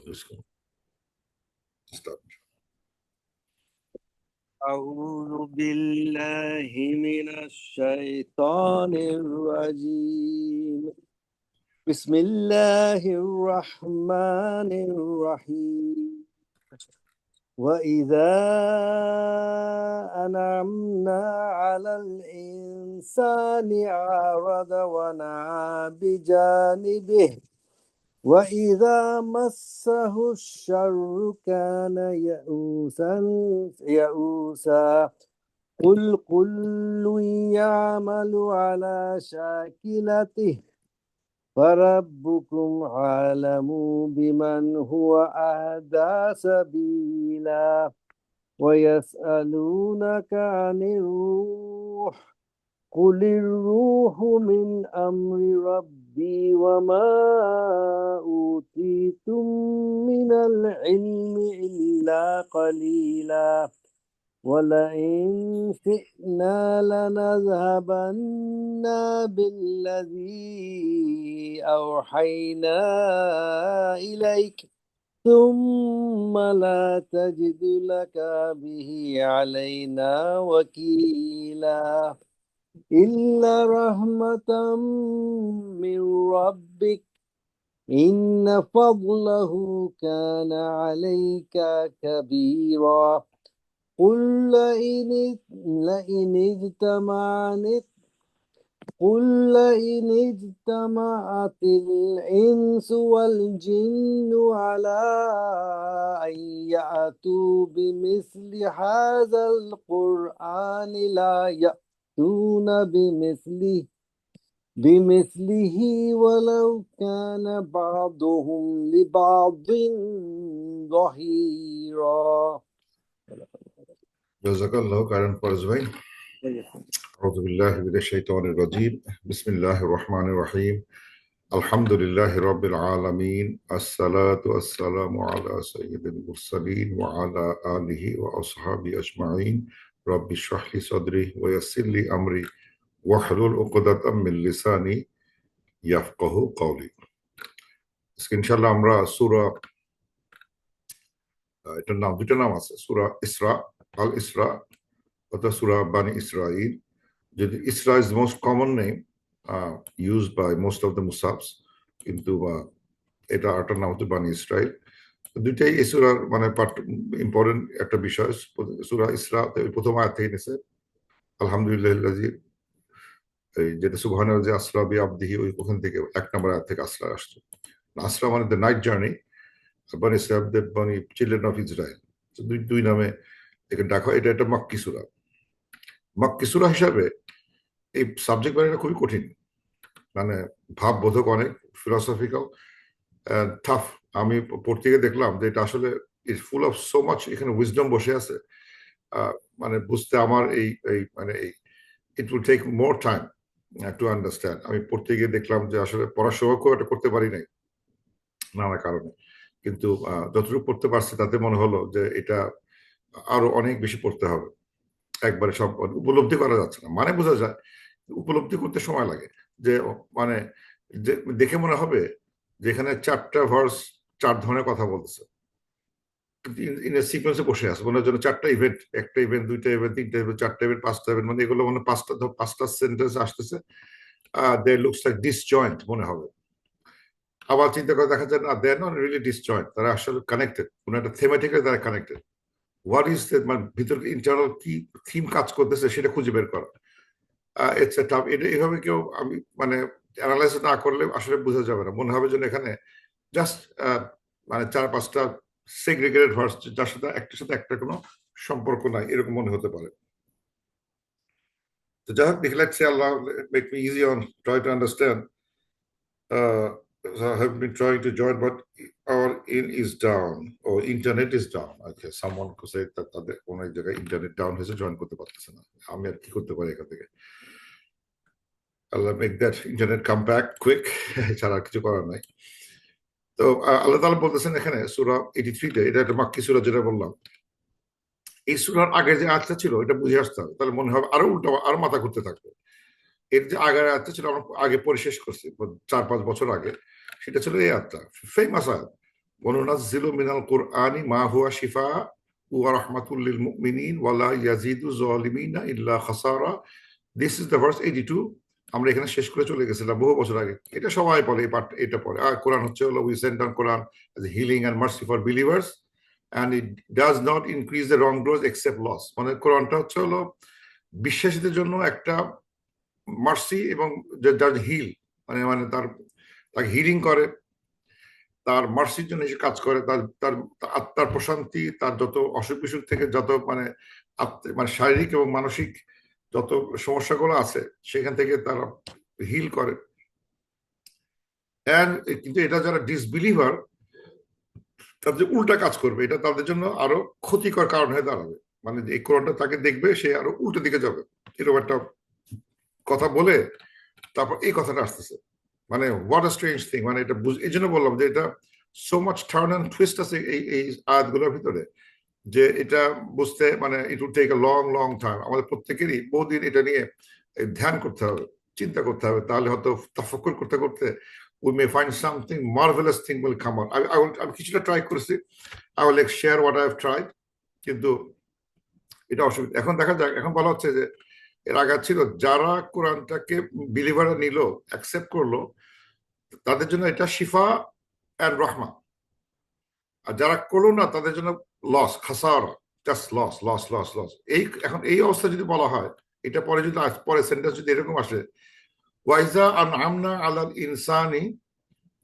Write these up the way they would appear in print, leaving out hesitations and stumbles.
Let's go. Start. أعوذ بالله من الشيطان الرجيم بسم الله الرحمن الرحيم وإذا أنعمنا على الإنسان أعرض ونأى بجانبه وإذا مسه الشر كان يئوسا قل كل يعمل على شاكلته فربكم أعلم بمن هو أهدى سبيلا ويسألونك عن الروح قل الروح من أمر ربي وما أوتيتم من العلم إلا قليلا ولئن شئنا لنذهبن بالذي أوحينا إليك ثم لا تجد لك به علينا وكيلا إلا رحمة من ربك إن فضله كان عليك كبيرا قل لئن اجتمعت الإنس والجن على أن يأتوا بمثل هذا القرآن لا يأتون بمثله ولو كان بعضهم لبعض ظهيرا. Jazakallahu khairan Farz bhai. A'udhu billahi minash shaitanir rajim. Bismillahir rahmanir rahim. Alhamdulillahi rabbil alamin. As-salatu as-salamu ala sayyidil mursalin wa ala alihi wa ashabihi ajma'in. Rabbi shrah li sadri wa yassir li amri wahlul 'uqdatam min lisani yafqahu qawli. ইনশাআল্লাহ আমরা সূরা এটার নাম দুটো নাম আছে সূরা ইসরা আল ইসরা অর্থাৎ সূরা বানি ইসরাইল যদি Isra is most common name used by most of the মুসাফস কিন্তু এটা আটার নাম হচ্ছে বানি ইসরাইল দুইটাই এই সূরার মানে ইম্পর্টেন্ট একটা বিষয় সূরা ইসরা প্রথম আয়াত থেকে নিছে আলহামদুলিল্লাহিল্লাযী এই যেটা সুবহানাল্লাহ যে আসরা বি আবদিহি ওখান থেকে এক নম্বর আয়াত থেকে আসরা আসছে আসরা মানে দ্য নাইট জার্নি বানি ইসরাইল দ্য বানি চিলড্রেন অফ ইসরায়েল দুই নামে এখানে ডাকা এটা একটা মাক্কি সূরা মাক্কি সূরা হিসাবে এই সাবজেক্ট ম্যাটারটা খুবই কঠিন মানে ভাববোধক অনেক ফিলোসফিক্যাল টাফ আমি পড়তে গিয়ে দেখলাম যে এটা আসলে is full of so much এখানে উইজডম বসে আছে মানে বুঝতে আমার এই মানে এই it will take more time to understand আমি পড়তে গিয়ে দেখলাম যে আসলে পড়ার সৌভাগ্য এটা করতে পারি নাই নানা কারণে কিন্তু যতটুকু পড়তে পারছি তাতে মনে হলো যে এটা আরো অনেক বেশি পড়তে হবে একবারে সব উপলব্ধি করা যাচ্ছে না মানে বোঝা যায় উপলব্ধি করতে সময় লাগে যে মানে দেখে মনে হবে যেখানে চারটা ভার্স চার ধরনের কথা বলতেছে সিকোয়েন্সে বসে আছে মনে জন্য চারটা ইভেন্ট একটা ইভেন্ট দুইটা ইভেন্ট তিনটা ইভেন্ট চারটা ইভেন্ট পাঁচটা ইভেন্ট মানে এগুলো মানে পাঁচটা সেন্টেন্স আসতেছে দে লুকস লাইক ডিসজয়েন্ট মনে হবে আবার চিন্তা করে দেখা যায় না দে আর নট রিয়েলি ডিসজয়েন্ট তারা আসলে কানেক্টেড কোনো একটা থেমেটিক্যালি তারা কানেক্টেড হোয়াট ইজ মানে ভিতরে ইন্টারনাল কি থিম কাজ করতেছে সেটা খুঁজে বের করা এটা এইভাবে কেউ আমি মানে অ্যানালাইজ না করলে আসলে বোঝা যাবে না মনে হবে যেন এখানে জাস্ট মানে চার পাঁচটা সেগ্রিগেটেড ভার্স যার সাথে একটার সাথে একটা কোনো সম্পর্ক নাই এরকম মনে হতে পারে তো যাই হোক let's say Allah make me easy on try to understand I have been trying to join, but our in is down or internet is down. Okay, someone could say that তাদের কোন এক জায়গায় ইন্টারনেট ডাউন হয়েছে join করতে পারতেছে না আমি আর কি করতে পারি এখান থেকে Allah make that internet come back quick ছাড়া কিছু করার নাই তো আল্লাহ তাআলা বলতেছেন এখানে সূরা 83 তে এটা একটা মাক্কি সূরা যেটা বললাম এই সূরার আগে যে আয়াতটা ছিল এটা বুঝে আসতে হবে তাহলে মনে হবে আরো উল্টো আর মাথা ঘুরতে থাকবে এর যে আগের আয়াতটা ছিল আমরা আগে পরে শেষ করছি 4-5 বছর আগে সেটা ছিল এই আয়াতটা ফেমাস আয়াত ওয়ানুনাজ্জিলু মিনাল কুরআনি মা হুয়া শিফা ওয়া রাহমাতুল লিল মুমিনিন ওয়া লা ইয়াজিদু যালিমিনা ইল্লা খাসারা। This is the verse 82। আমরা এখানে শেষ করে চলে গেছিলাম বহু বছর আগে। এটা সবাই পড়ে, এই পাঠ এটা পড়ে। আর কোরআন হচ্ছে হলো we Saint down Quran as a healing and mercy for believers and it does not increase the wrongdoers except loss। মানে কোরআনটা হচ্ছে হলো বিশ্বাসীদের জন্য একটা মার্সি এবং যার হিল মানে মানে তার তাকে হিলিং করে, তার মার্সির জন্য এসে কাজ করে, তার তার আত্মার প্রশান্তি, তার যত অসুখ বিসুখ থেকে যত মানে মানে শারীরিক এবং মানসিক যত সমস্যাগুলো আছে সেখান থেকে তারা হিল করে। কিন্তু এটা যারা ডিসবিলিভার তাদের উল্টা কাজ করবে, এটা তাদের জন্য আরো ক্ষতিকর কারণ হয়ে দাঁড়াবে। মানে এই কোরআনটা তাকে দেখবে সে আরো উল্টো দিকে যাবে, এরকম একটা কথা বলে তারপর এই কথাটা আসতেছে। মানে হোয়াট আ স্ট্রেঞ্জ থিং। মানে এটা এই জন্য বললাম যে এটা so much turn and twist আছে এই আয়াতগুলোর ভিতরে যে এটা বুঝতে মানে it will take a long long time. আমাদের প্রত্যেকেরই বহুদিন এটা নিয়ে ধ্যান করতে হবে, চিন্তা করতে হবে, তাহলে হয়তো তাফাক্কুর করতে করতে we may find something marvelous thing will come out. আমি কিছুটা ট্রাই করেছি, I will share what I have tried, কিন্তু এটা অসুবিধা। এখন দেখা যাক, এখন বলা হচ্ছে যে এর আগে ছিল যারা কোরআনটাকে বিলিভাররা নিল, অ্যাকসেপ্ট করলো, তাদের জন্য এটা শিফা এন্ড রহমা। আর যারা করলো না তাদের জন্য লস, খাসারা, just loss loss loss loss. এই এখন এই অবস্থা যদি বলা হয়, এটা পরে যদি পরে সেন্টেন্স যদি এরকম আসে, ওয়াইজা আনআমনা আলাল ইনসানি,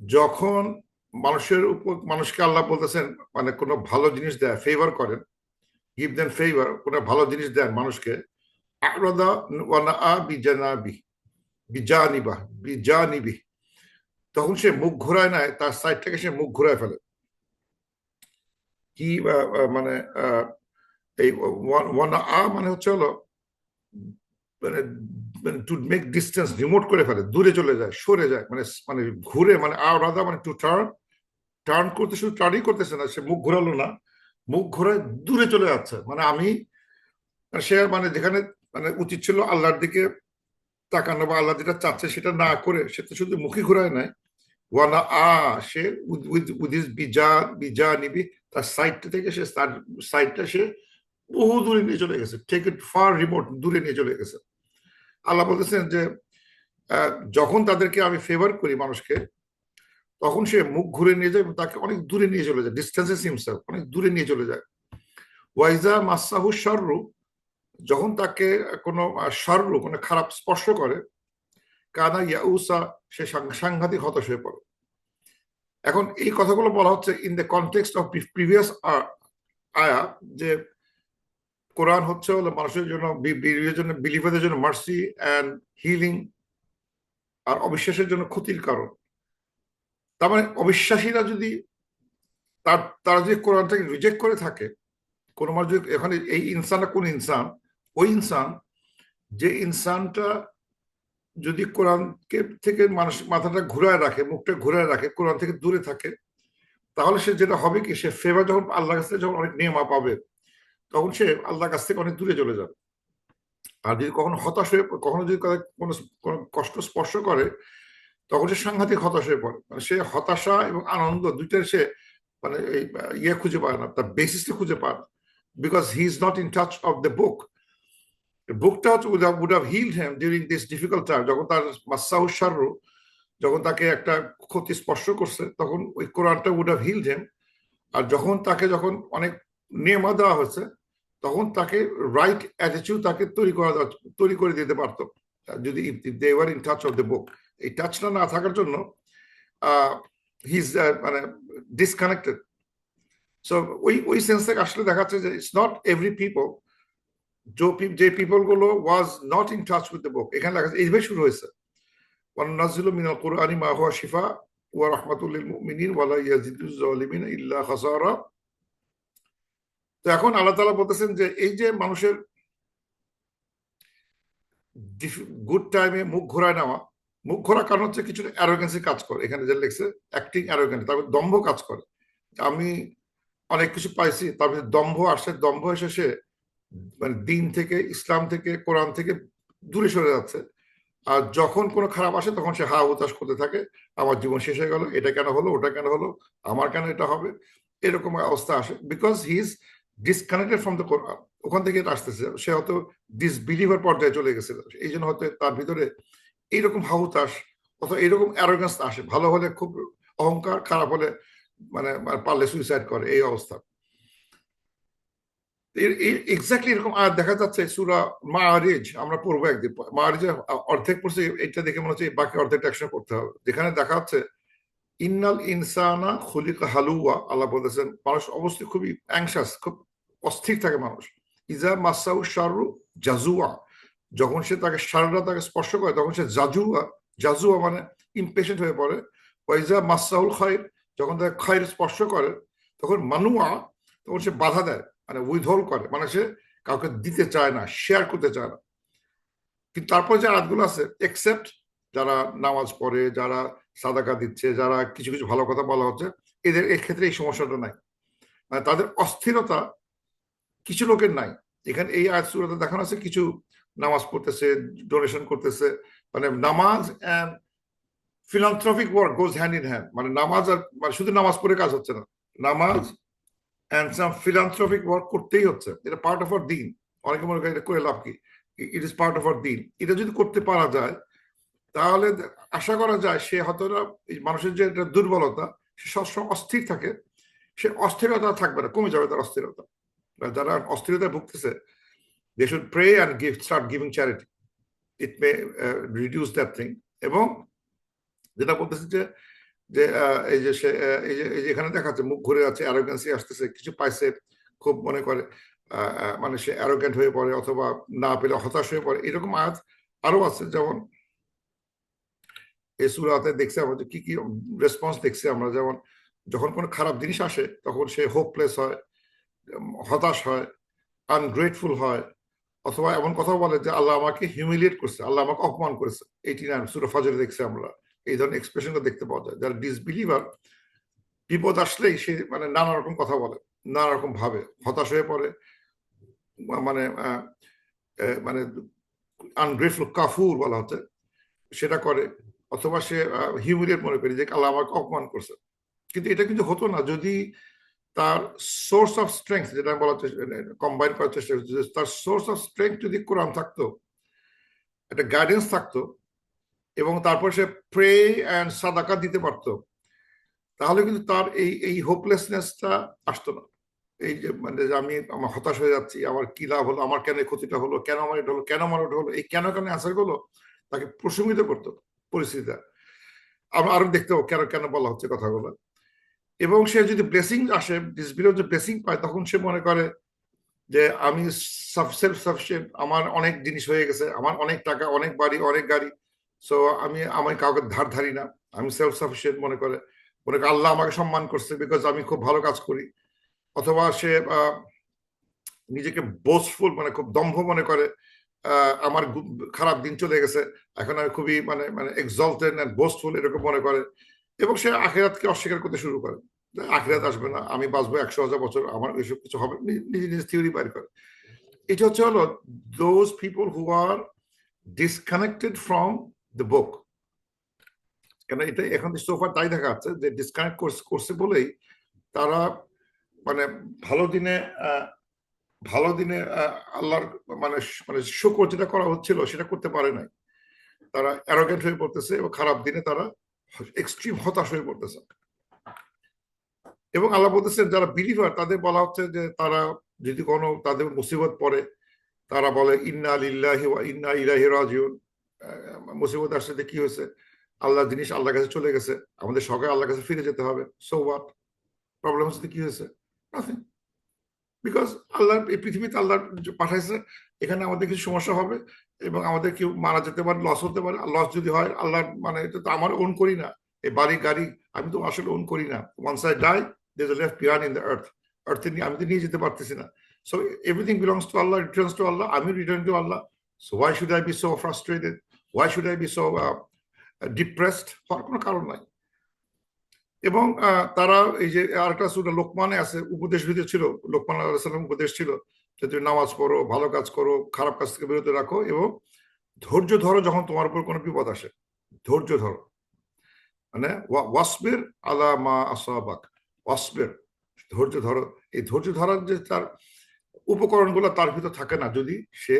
যখন মানুষের উপর মানুষকে আল্লাহ বলতেছেন মানে কোনো ভালো জিনিস দেয়, ফেভার করেন, গিভ দেন ফেভার, কোনো ভালো জিনিস দেন মানুষকে, আরাদা ওয়ানা বিজানাবি বিজানিবা বিজানিবি, তখন সে মুখ ঘোরায় নেয়, তার সাইডটাকে সে মুখ ঘোরায় ফেলে। কি মানে এই ওয়ানা মানে হচ্ছে হলো মানে টু মেক ডিস্টেন্স, রিমোট করে ফেলে, দূরে চলে যায়, সরে যায়, মানে মানে ঘুরে, মানে আলাদা, মানে টু টার্ন, টার্ন করতে শুধু টার্নই করতেছে না, সে মুখ ঘোরালো না, মুখ ঘোরায় দূরে চলে যাচ্ছে। মানে আমি সে মানে যেখানে মানে উচিত ছিল আল্লাহর দিকে তাকানো বা আল্লাহ যেটা চাচ্ছে সেটা না করে সে তো শুধু মুখে ঘোরায় নাই, ওয়ানা সে বিজা বিজা নিবি, তার সাইডটা থেকে সে তার সাইডটা সে বহু দূরে নিয়ে চলে গেছে, টেক ইট ফার রিমোট, দূরে নিয়ে চলে গেছে। আল্লাহ বলতেছেন যে যখন তাদেরকে আমি ফেভার করি মানুষকে, তখন সে মুখ ঘুরে নিয়ে যায় এবং তাকে অনেক দূরে নিয়ে চলে যায়, ডিস্টেন্সেস হিমসেলফ, অনেক দূরে নিয়ে চলে যায়। ওয়াইজা মাসাহু শাররু, যখন তাকে কোনো শাররু কোনো খারাপ স্পর্শ করে, কানা ইয়াউসা, সে সাংঘাতিক হতাশ হয়ে পড়ে। এখন এই কথাগুলো বলা হচ্ছে in the context of previous আয়া, যে কোরআন হচ্ছে হলো মানুষের জন্য বিলিভারদের জন্য মার্সি অ্যান্ড হিলিং, আর অবিশ্বাসের জন্য ক্ষতির কারণ। তার মানে অবিশ্বাসীরা যদি তারা যদি কোরআনটাকে রিজেক্ট করে থাকে, কোন মানুষ যদি, এখানে এই ইনসানটা কোন ইনসান? ওই ইনসান যে ইনসানটা যদি কোরআনকে থেকে মানুষ মাথাটা ঘুরায় রাখে, মুখটা ঘুরায় রাখে, কোরআন থেকে দূরে থাকে, তাহলে সে যেটা হবে কি, সে ফেভার যখন আল্লাহর কাছ থেকে যখন অনেক নিয়মা পাবে, তখন সে আল্লাহর কাছ থেকে অনেক দূরে চলে যাবে। আর যদি কখনো হতাশ হয়ে, কখনো যদি কোনো কষ্ট স্পর্শ করে, তখন সে সাংঘাতিক হতাশ হয়ে পড়ে। মানে সে হতাশা এবং আনন্দ দুইটার সে মানে ইয়ে খুঁজে পায় না, তার বেসিসটা খুঁজে পায় না, because he is not in touch of the বুক। বুকটা would have healed him during this difficult time, যখন তার মাসাহু শাররু, যখন তাকে একটা ক্ষতি স্পর্শ করছে, তখন ওই কোরআনটা would have healed him। আর যখন তাকে যখন অনেক নিয়মা দেওয়া হয়েছে, তখন তাকে রাইট অ্যাটিটিউড তাকে তৈরি করে দিতে পারতো, যদি they were in touch of the book. এই টাচটা না থাকার জন্য হি ইজ মানে ডিসকানেক্টেড। সো ওই সেন্স থেকে আসলে দেখাচ্ছে যে ইটস নট এভরি পিপল, যে পিপল গুলো was not in touch with the book, এখানে লেখা আছে এইভাবে শুরু হয়েছে, ওয়ানুনাজ্জিলু মিনাল কুরআনি মা হুয়া শিফা ওয়া রাহমাতুল লিল মুমিনিন ওয়া লা ইয়াজিদুজ জালিমিনা ইল্লা খাসারা। তো এখন আল্লাহ তাআলা বলতেছেন যে এই যে মানুষের গুড টাইমে মুখ ঘোরায় নেওয়া, মুখ ঘোরার কারণ হচ্ছে কিছু অ্যারোগেন্সি কাজ করে, এখানে যে লেখছে অ্যাক্টিং অ্যারোগেন্ট, তারপর দম্ভ কাজ করে, আমি অনেক কিছু পাইছি, তারপরে দম্ভ আসে, দম্ভ এসে সে মানে দিন থেকে, ইসলাম থেকে, কোরআন থেকে দূরে সরে যাচ্ছে। আর যখন কোনো খারাপ আসে তখন সে হা হুতাশ করতে থাকে, আমার জীবন শেষ হয়ে গেল, এটা কেন হলো, ওটা কেন হলো, আমার কেন এটা হবে, এরকম অবস্থা আসে, because he is disconnected from the Quran. ওখান থেকে এটা আসতেছে, সে হয়তো ডিসবিলিভার পর্যায়ে চলে গেছিল, এই জন্য হয়তো তার ভিতরে এইরকম হাহুতাস অথবা এইরকম অ্যারোগেন্স আসে। ভালো হলে খুব অহংকার, খারাপ হলে মানে পারলে সুইসাইড করে, এই অবস্থা। এক্স্যাক্টলি এরকম আর দেখা যাচ্ছে সূরা মাআরিজ, আমরা পড়বো একদিন, মাআরিজের অর্ধেক পড়ছি, এটা দেখে মনে হচ্ছে বাকি অর্ধেকটা একসাথে করতে হবে, যেখানে দেখা যাচ্ছে ইন্নাল ইনসানা খুলিকা হালুয়া, আল্লাহ বলতেছেন মানুষ অবশ্যই খুবই অ্যাংশাস, খুব অস্থির থাকে মানুষ। ইজা মাসাউ শারু জাজুয়া, যখন সে তাকে শাররা তাকে স্পর্শ করে তখন সে জাজুয়া, জাজুয়া মানে ইমপেশেন্ট হয়ে পড়ে। ওয়াইজা মাসাউল খায়র, যখন তাকে খায়র স্পর্শ করে তখন মানুয়া, তখন সে বাধা দেয়, মানে উইথহোল্ড করে, মানে সে কাউকে দিতে চায় না, শেয়ার করতে চায় না। কিন্তু তারপর যে আয়াতগুলো আছে, এক্সেপ্ট যারা নামাজ পড়ে, যারা সাদাকা দিচ্ছে, যারা কিছু কিছু ভালো কথা বলা হচ্ছে, এদের ক্ষেত্রে এই সমস্যাটা নাই, মানে তাদের অস্থিরতা কিছু লোকের নাই। এখানে এই আয়াত সূরাতে দেখানো আছে কিছু নামাজ পড়তেছে, ডোনেশন করতেছে, মানে নামাজ and philanthropic work goes hand in hand, মানে নামাজ আর মানে শুধু নামাজ পড়ে কাজ হচ্ছে না, নামাজ এন্ড সাম ফিলান্থ্রপিক ওয়ার্ক করতেই হচ্ছে, এটা পার্ট অফ আওয়ার দিন। অনেকে মনে করে এটা করে লাভ কি, it is part of our দিন। এটা যদি করতে পারা যায় তাহলে আশা করা যায় সে হয়তো এই মানুষের যে একটা দুর্বলতা, সে সবসময় অস্থির থাকে, সে অস্থিরতা থাকবে না, কমে যাবে তার অস্থিরতা। যারা অস্থিরতায় ভুগতেছে, they should pray and start giving charity. It may reduce that thing. এবং যেটা বলতেছে যে যে এই যে সে এই যে এখানে দেখাচ্ছে মুখ ঘুরে যাচ্ছে, অ্যারোগেন্সি আসতেছে, কিছু পাইছে খুব মনে করে, মানে সে অ্যারোগেন্ট হয়ে পড়ে অথবা না পেলে হতাশ হয়ে পড়ে, এরকম আয়াত আরো আছে। যেমন এই সূরাতে দেখছি আমরা যে কি কি রেসপন্স দেখছি আমরা, যেমন যখন কোনো খারাপ জিনিস আসে তখন সে হোপলেস হয়, হতাশ হয়, আনগ্রেটফুল হয়, অথবা এমন কথা বলে যে আল্লাহ আমাকে হিউমিলিয়েট করছে, আল্লাহ আমাকে অপমান করেছে। 89 সূরা ফজরে দেখছি আমরা এই ধরনের এক্সপ্রেশনটা দেখতে পাওয়া যায়। যারা ডিসবিলিভার, বিপদ আসলেই সে মানে নানা রকম কথা বলে, নানা রকম ভাবে, হতাশ হয়ে পড়ে, মানে মানে আনগ্রেটফুল, কাফুর বলা হচ্ছে, সেটা করে, অথবা সে হিউমিলিয়েট মনে করে যে আল্লাহ আমাকে অপমান করছে। কিন্তু এটা কিন্তু হতো না যদি তার সোর্স অফ স্ট্রেংথ, যেটা আমি বলার চেষ্টা, কম্বাইন করার চেষ্টা করছি, তার সোর্স অফ স্ট্রেংথ যদি কোরআন থাকতো, একটা গাইডেন্স থাকতো, এবং তারপর সে প্রে অ্যান্ড সাদাকা দিতে পারতো, তাহলে কিন্তু তার এই এই হোপলেসনেসটা আসতো না। এই যে মানে আমি আমার হতাশ হয়ে যাচ্ছি, আমার কি লাভ হলো, আমার কেন ক্ষতিটা হলো, কেন আমার এটা হলো, কেন আমার ওটা হলো, এই কেন কেন অ্যান্সার গুলো তাকে প্রশমিত করতো পরিস্থিতিটা। আমরা আরো দেখতে পাবো কেন কেন বলা হচ্ছে কথাগুলো। এবং সে যদি ব্লেসিং আসে, ডিসবিলিভ যে ব্লেসিং পায়, তখন সে মনে করে যে আমি সেলফ সাফিসিয়েন্ট, আমার অনেক জিনিস হয়ে গেছে, আমার অনেক টাকা, অনেক বাড়ি, অনেক গাড়ি, সো আমি কাউকে ধার ধারি না, আমি সেলফ সাফিসিয়েন্ট মনে করে, আল্লাহ আমাকে সম্মান করছে বিকজ আমি খুব ভালো কাজ করি। অথবা সে নিজেকে বোস্টফুল, মানে খুব দম্ভ মনে করে, আমার খারাপ দিন চলে গেছে, এখন আমি খুবই মানে মানে এক্সল্টেড এন্ড বোস্টফুল, এরকম মনে করে। এবং সে আখিরাতকে অস্বীকার করতে শুরু করে, আখিরাত আসবে না, আমি বাঁচবো 100,000 বছর, আমার এসব কিছু হবে, নিজে নিজে থিওরি বাইর করে। এটা হচ্ছে হলো those people who are disconnected from the book. কেন এটা এখন সোফা তাই দেখা যাচ্ছে যে ডিসকানেক্ট করছে বলেই তারা মানে ভালো দিনে ভালো দিনে আল্লাহর মানে মানে শুকর যেটা করা হচ্ছিল সেটা করতে পারে নাই, তারা অ্যারোগেন্ট হয়ে পড়তেছে, এবং খারাপ দিনে তারা এক্সট্রিম হতাশ হয়ে পড়তেছে। এবং আল্লাহ বলতেছেন যারা বিলিভার তাদের বলা হচ্ছে যে তারা যদি কোনো তাদের মুসিবত পড়ে, তারা বলে ইন্না লিল্লাহি ওয়া ইন্না ইলাইহি রাজিউন। মুসিবত আসছে কি হয়েছে, আল্লাহ জিনিস আল্লাহর কাছে চলে গেছে, আমাদের সবাই আল্লাহর কাছে ফিরে যেতে হবে, সো হোয়াট, প্রবলেম হচ্ছে কি হয়েছে, নাথিং, বিকজ আল্লাহ এই পৃথিবীতে আল্লাহ পাঠাইছে, এখানে আমাদের কিছু সমস্যা হবে এবং আমাদের কেউ মারা যেতে পারে, লস হতে পারে, লস যদি হয় আল্লাহ মানে এটা তো আমার ওন করি না, এই বাড়ি গাড়ি আমি তো আসলে ওন করি না, once I die there is a left behind in the earth, আর্থে আমি তো নিয়ে যেতে পারতেছি না, so everything belongs to Allah, returns to Allah, আমি return to Allah, so why should I be so frustrated, why should I be so depressed, হওয়ার কোনো কারণ নাই। এবং তারা এই যে আরেকটা সূরা লোকমানে আছে, উপদেশ ভিতরে ছিল, লোকমান আলাইহিস সালাম উপদেশ ছিল যে তুমি নামাজ পড়ো, ভালো কাজ করো, খারাপ কাজ থেকে বিরত রাখো, এবং ধৈর্য ধরো যখন তোমার উপর কোনো বিপদ আসে, ধৈর্য ধরো, মানে ওয়াসবির আলা মা আসাবাক, ওয়াসবির, ধৈর্য ধরো। এই ধৈর্য ধরার যে তার উপকরণগুলো তার ভিতর থাকে না যদি সে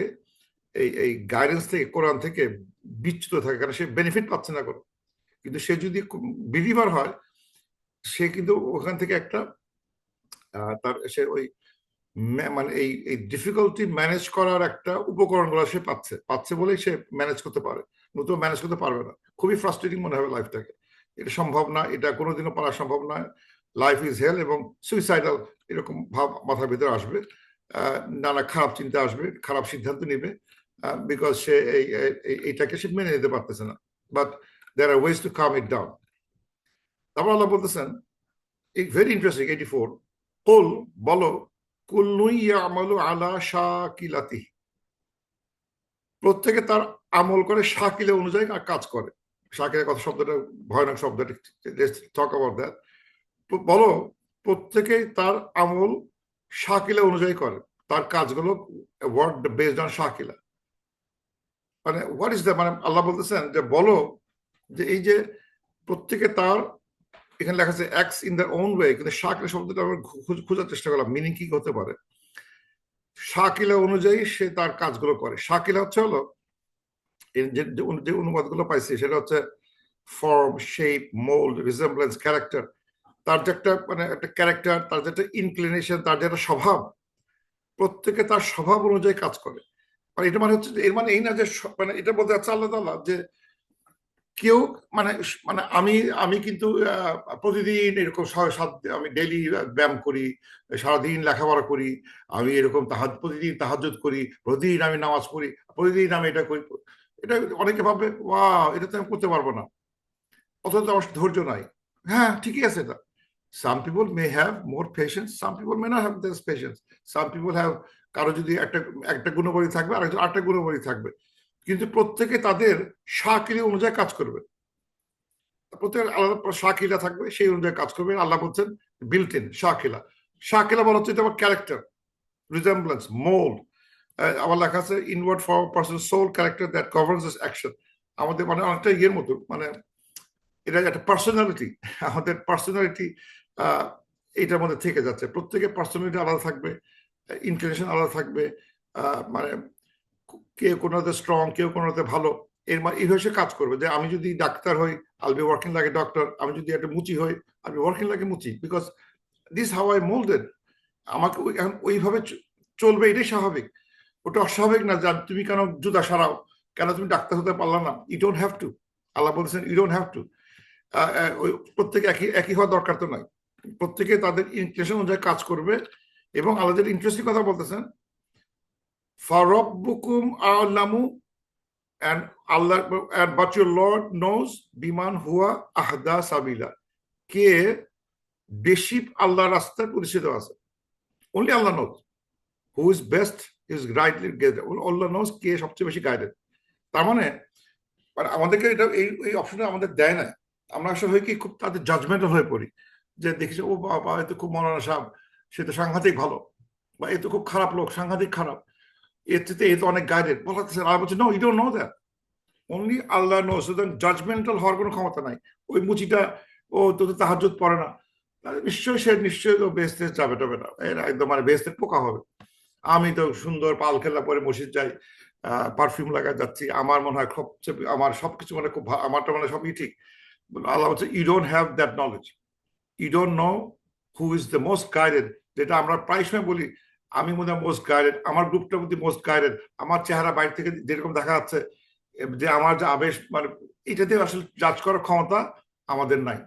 এই গাইডেন্স থেকে, কোরআন থেকে বিচ্যুত থাকে, কারণ সে বেনিফিট পাচ্ছে না কোনো। কিন্তু সে যদি বিলিভার হয়, সে কিন্তু ওখান থেকে একটা তার সে ওই মানে এই ডিফিকাল্টি ম্যানেজ করার একটা উপকরণগুলো সে পাচ্ছে বলেই সে ম্যানেজ করতে পারে, নতুন ম্যানেজ করতে পারবে না। খুবই ফ্রাস্ট্রেটিং মনে হবে লাইফটাকে, এটা সম্ভব না, এটা কোনোদিনও পারা সম্ভব নয়, লাইফ ইজ হেল, এবং সুইসাইডাল এরকম ভাব মাথার ভিতরে আসবে, নানা খারাপ চিন্তা আসবে, খারাপ সিদ্ধান্ত নিবে, বিকজ সে এইটাকে সে মেনে নিতে পারতেছে না। But there are ways to calm it down. তারপর আল্লাহ বলতেছেন, ভেরি ইন্টারেস্টিং, 84, কুল, বলো, কুল্লু ইয়ামালু আলা শাকিলাতিহি, প্রত্যেকে তার আমল করে শাকিলে অনুযায়ী কাজ করে। শাকিলের কথা, শব্দটা ভয়ানক শব্দ, টক অ্যাবাউট দ্যাট। বলো, প্রত্যেকেই তার আমল শাকিলা অনুযায়ী করে, তার কাজগুলো ওয়ার্ড বেসড অন শাকিলা। মানে হোয়াট ইজ দ্যাট, মানে আল্লাহ বলতেছেন যে বলো যে এই যে প্রত্যেকে তার, এখানে লেখা আছে acts in the own way, কিন্তু শাকিলা শব্দটা আমরা খোঁজার চেষ্টা করলাম মিনিং কি হতে পারে। শাকিলা অনুযায়ী সে তার কাজগুলো করে। শাকিলা হচ্ছে হলো যে অনুবাদগুলো পাইছি সেটা হচ্ছে ফর্ম, শেপ, মোল্ড, রিজেম্বলেন্স, ক্যারেক্টার। তার যে একটা মানে একটা ক্যারেক্টার, তার যে একটা ইনক্লিনেশন, তার যে একটা স্বভাব, প্রত্যেকে তার স্বভাব অনুযায়ী কাজ করে। আর এটা মানে হচ্ছে, এর মানে এই না যে মানে এটা বলতে চাচ্ছে আল্লাহ তাআলা যে কেউ মানে মানে আমি আমি কিন্তু প্রতিদিন এরকম আমি ডেইলি ব্যায়াম করি, সারাদিন লেখাপড়া করি, আমি এরকম প্রতিদিন তাহাজ্জুদ করি, প্রতিদিন আমি নামাজ পড়ি, প্রতিদিন আমি এটা করি। এটা অনেকে ভাববে ওয়াও, এটা তো আমি করতে পারবো না, অথচ আমার ধৈর্য নাই। হ্যাঁ, ঠিকই আছে এটা। Some people may have more patience, some people may not have this patience. Some people have, কারো যদি একটা একটা গুণাবলী থাকবে, আরেকজন আরেকটা গুণাবলী থাকবে, কিন্তু প্রত্যেকে তাদের শাকিল অনুযায়ী কাজ করবে। প্রত্যেকের আলাদা শাকিলা থাকবে, সেই অনুযায়ী কাজ করবে। আল্লাহ বলছেন বিল্ট ইন শাকিলা। শাকিলা বলা হচ্ছে এটা আমার ক্যারেক্টার, রিজেম্বলেন্স, মোল্ড। আমার লেখা আছে inward for person soul character that governs this action. আমাদের মানে অনেকটা ইয়ের মতো, মানে এটা একটা পার্সোনালিটি, আমাদের পার্সোনালিটি এটার মধ্যে থেকে যাচ্ছে। প্রত্যেকের পার্সোনালিটি আলাদা থাকবে, ইনক্লিনেশন আলাদা থাকবে, মানে কেউ কোনোতে স্ট্রং, কেউ কোনোতে ভালো। এইভাবে সে কাজ করবে। যে আমি যদি ডাক্তার হই, I'll be working like a doctor. আমি যদি একটা মুচি হই, I'll be working like a মুচি, because this how I molded. আমাকে এখন ওইভাবে চলবে, এটাই স্বাভাবিক। ওটা অস্বাভাবিক না যে তুমি কেন জুতা সারাও, কেন তুমি ডাক্তার হতে পারলা না। You don't have to. Allah বলছেন ইউ ডোন্ট হ্যাভ টু। প্রত্যেকে একই একই হওয়ার দরকার তো নয়। প্রত্যেকে তাদের ইন্টারেস্ট অনুযায়ী কাজ করবে। এবং আল্লাহ যেটা ইন্টারেস্টিং কথা বলতেছেন, ফারাব্বুকুম আ'লামু, and Allah, and but your Lord knows বিমান হুয়া আহদা সাবিলা, কে বেশি আল্লাহর রাস্তায় পরিচিত আছে। only Allah knows who is best, is rightly guided. Allah knows কে সবচেয়ে বেশি গাইডেড। তার মানে আমাদেরকে এটা এই অপশনটা আমাদের দেয় না। আমরা আসলে হয় কি, খুব তাদের জাজমেন্টাল হয়ে পড়ি, যে দেখেছি ও বাবা এ তো খুব মৌলানা সাহেব, সে তো সাংঘাতিক ভালো, বা এ তো খুব খারাপ লোক, সাংঘাতিক খারাপ, এর থেকে এ তো অনেক গাইডেড। আর বলছে no, you don't know that, only Allah know. সুতরাং জাজমেন্টাল হওয়ার কোনো ক্ষমতা নাই। ওই মুচিটা ও তো তাহাজ্জুদ পড়ে না, নিশ্চয়ই সে নিশ্চয়ই তো বেহেশতে যাবে টাবে না, একদম মানে বেহেশতের পোকা হবে। আমি তো সুন্দর পাল খেলা পরে মসজিদ যাই, পারফিউম লাগায় যাচ্ছি, আমার মনে হয় সবচেয়ে, আমার সবকিছু মানে খুব আমারটা মানে সবই ঠিক। আল্লাহ বলছে you don't have that knowledge, you don't know who is the most guided. যেটা আমরা প্রায় সময় বলি, আমি মনে হয় মোস্ট গাইডেড, আমার গ্রুপটার মধ্যে মোস্ট গাইডেড, আমার চেহারা বাইরে থেকে যেরকম দেখা যাচ্ছে, যে আমার যে আবেশ, মানে এটাতে আসলে জাজ করার ক্ষমতা আমাদের নাই।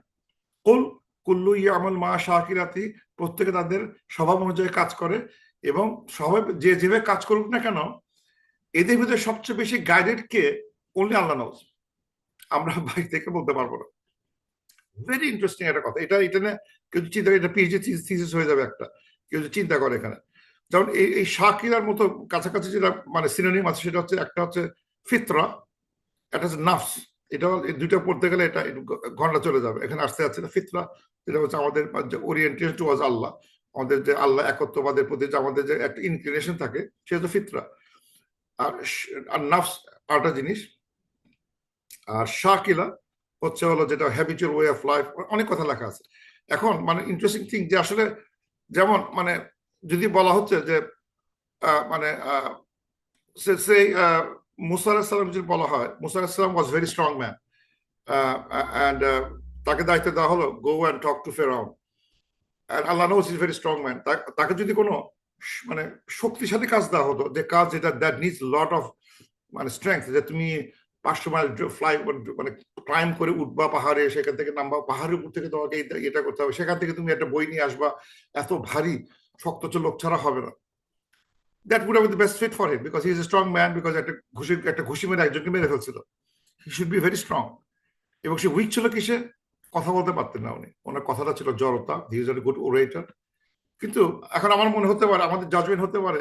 কুল কুল্লু ইয়ামাল মা শাকিরাতি, প্রত্যেকে তাদের স্বভাব অনুযায়ী কাজ করে। এবং সবাই যে যেভাবে কাজ করুক না কেন, এদের ভিতরে সবচেয়ে বেশি গাইডেড কে, অনলি আল্লাহ নোজ। আমরা বাইরে থেকে বলতে পারবো না। ভেরি ইন্টারেস্টিং একটা কথা। এটা না কেউ চিন্তা করে, এটা পিএইচডি থিসিস হয়ে যাবে একটা, কেউ চিন্তা করে এখানে। যেমন এই শাকিরার মতো কাছাকাছি যেটা মানে সিনোনিম আছে, সেটা হচ্ছে একটা হচ্ছে ফিতরা, একটা হচ্ছে নাফস। এটা দুইটা পড়তে গেলে এটা ঘন্টা চলে যাবে। এখানে আসতে যাচ্ছে না। ফিতরা যেটা হচ্ছে আমাদের ওরিয়েন্টেশন টুয়ার্ডস আল্লাহ, আমাদের যে আল্লাহ একত্ববাদের প্রতি যে আমাদের যে একটা ইনক্লিনেশন থাকে, সেটা হচ্ছে ফিতরা। আর নাফস আরেকটা জিনিস। আর শাকিলা হচ্ছে হলো যেটা হ্যাবিচুয়াল ওয়ে অফ লাইফ, অনেক কথা লেখা আছে। এখন মানে ইন্টারেস্টিং থিং যে আসলে যেমন মানে যদি বলা হচ্ছে যে মানে সেই মুসা আলাইহিস সালাম যদি বলা হয়, মুসা আলাইহিস সালাম was very strong man, and তাকে দায়িত্ব দেওয়া হলো go and talk to Firaun, and Allah knows is very strong man. তাকে যদি কোনো মানে শক্তিশালী কাজ দেওয়া হতো, যে কাজ যেটা দ্যাট নিডস লট অফ মানে স্ট্রেংথ, যে তুমি 500 মাইল ফ্লাই মানে ক্লাইম্ব করে উঠবা পাহাড়ে, সেখান থেকে নামবা, পাহাড়ের উপর থেকে তোমাকে এটা করতে হবে, সেখান থেকে তুমি একটা বই নিয়ে আসবা, এত ভারী শক্ত লোক ছাড়া হবে না। That would have been the best fit for him, because he is a strong man, because একটা ঘুষি মেরে একজনকে মেরে ফেলছিল। He should be very strong. এবং সে উইক ছিল কিসে? কথা বলতে পারতেন না উনি, ওনার কথাটা ছিল জড়তা। He is a good orator. কিন্তু এখন আমার মনে হতে পারে, আমাদের জাজমেন্ট হতে পারে,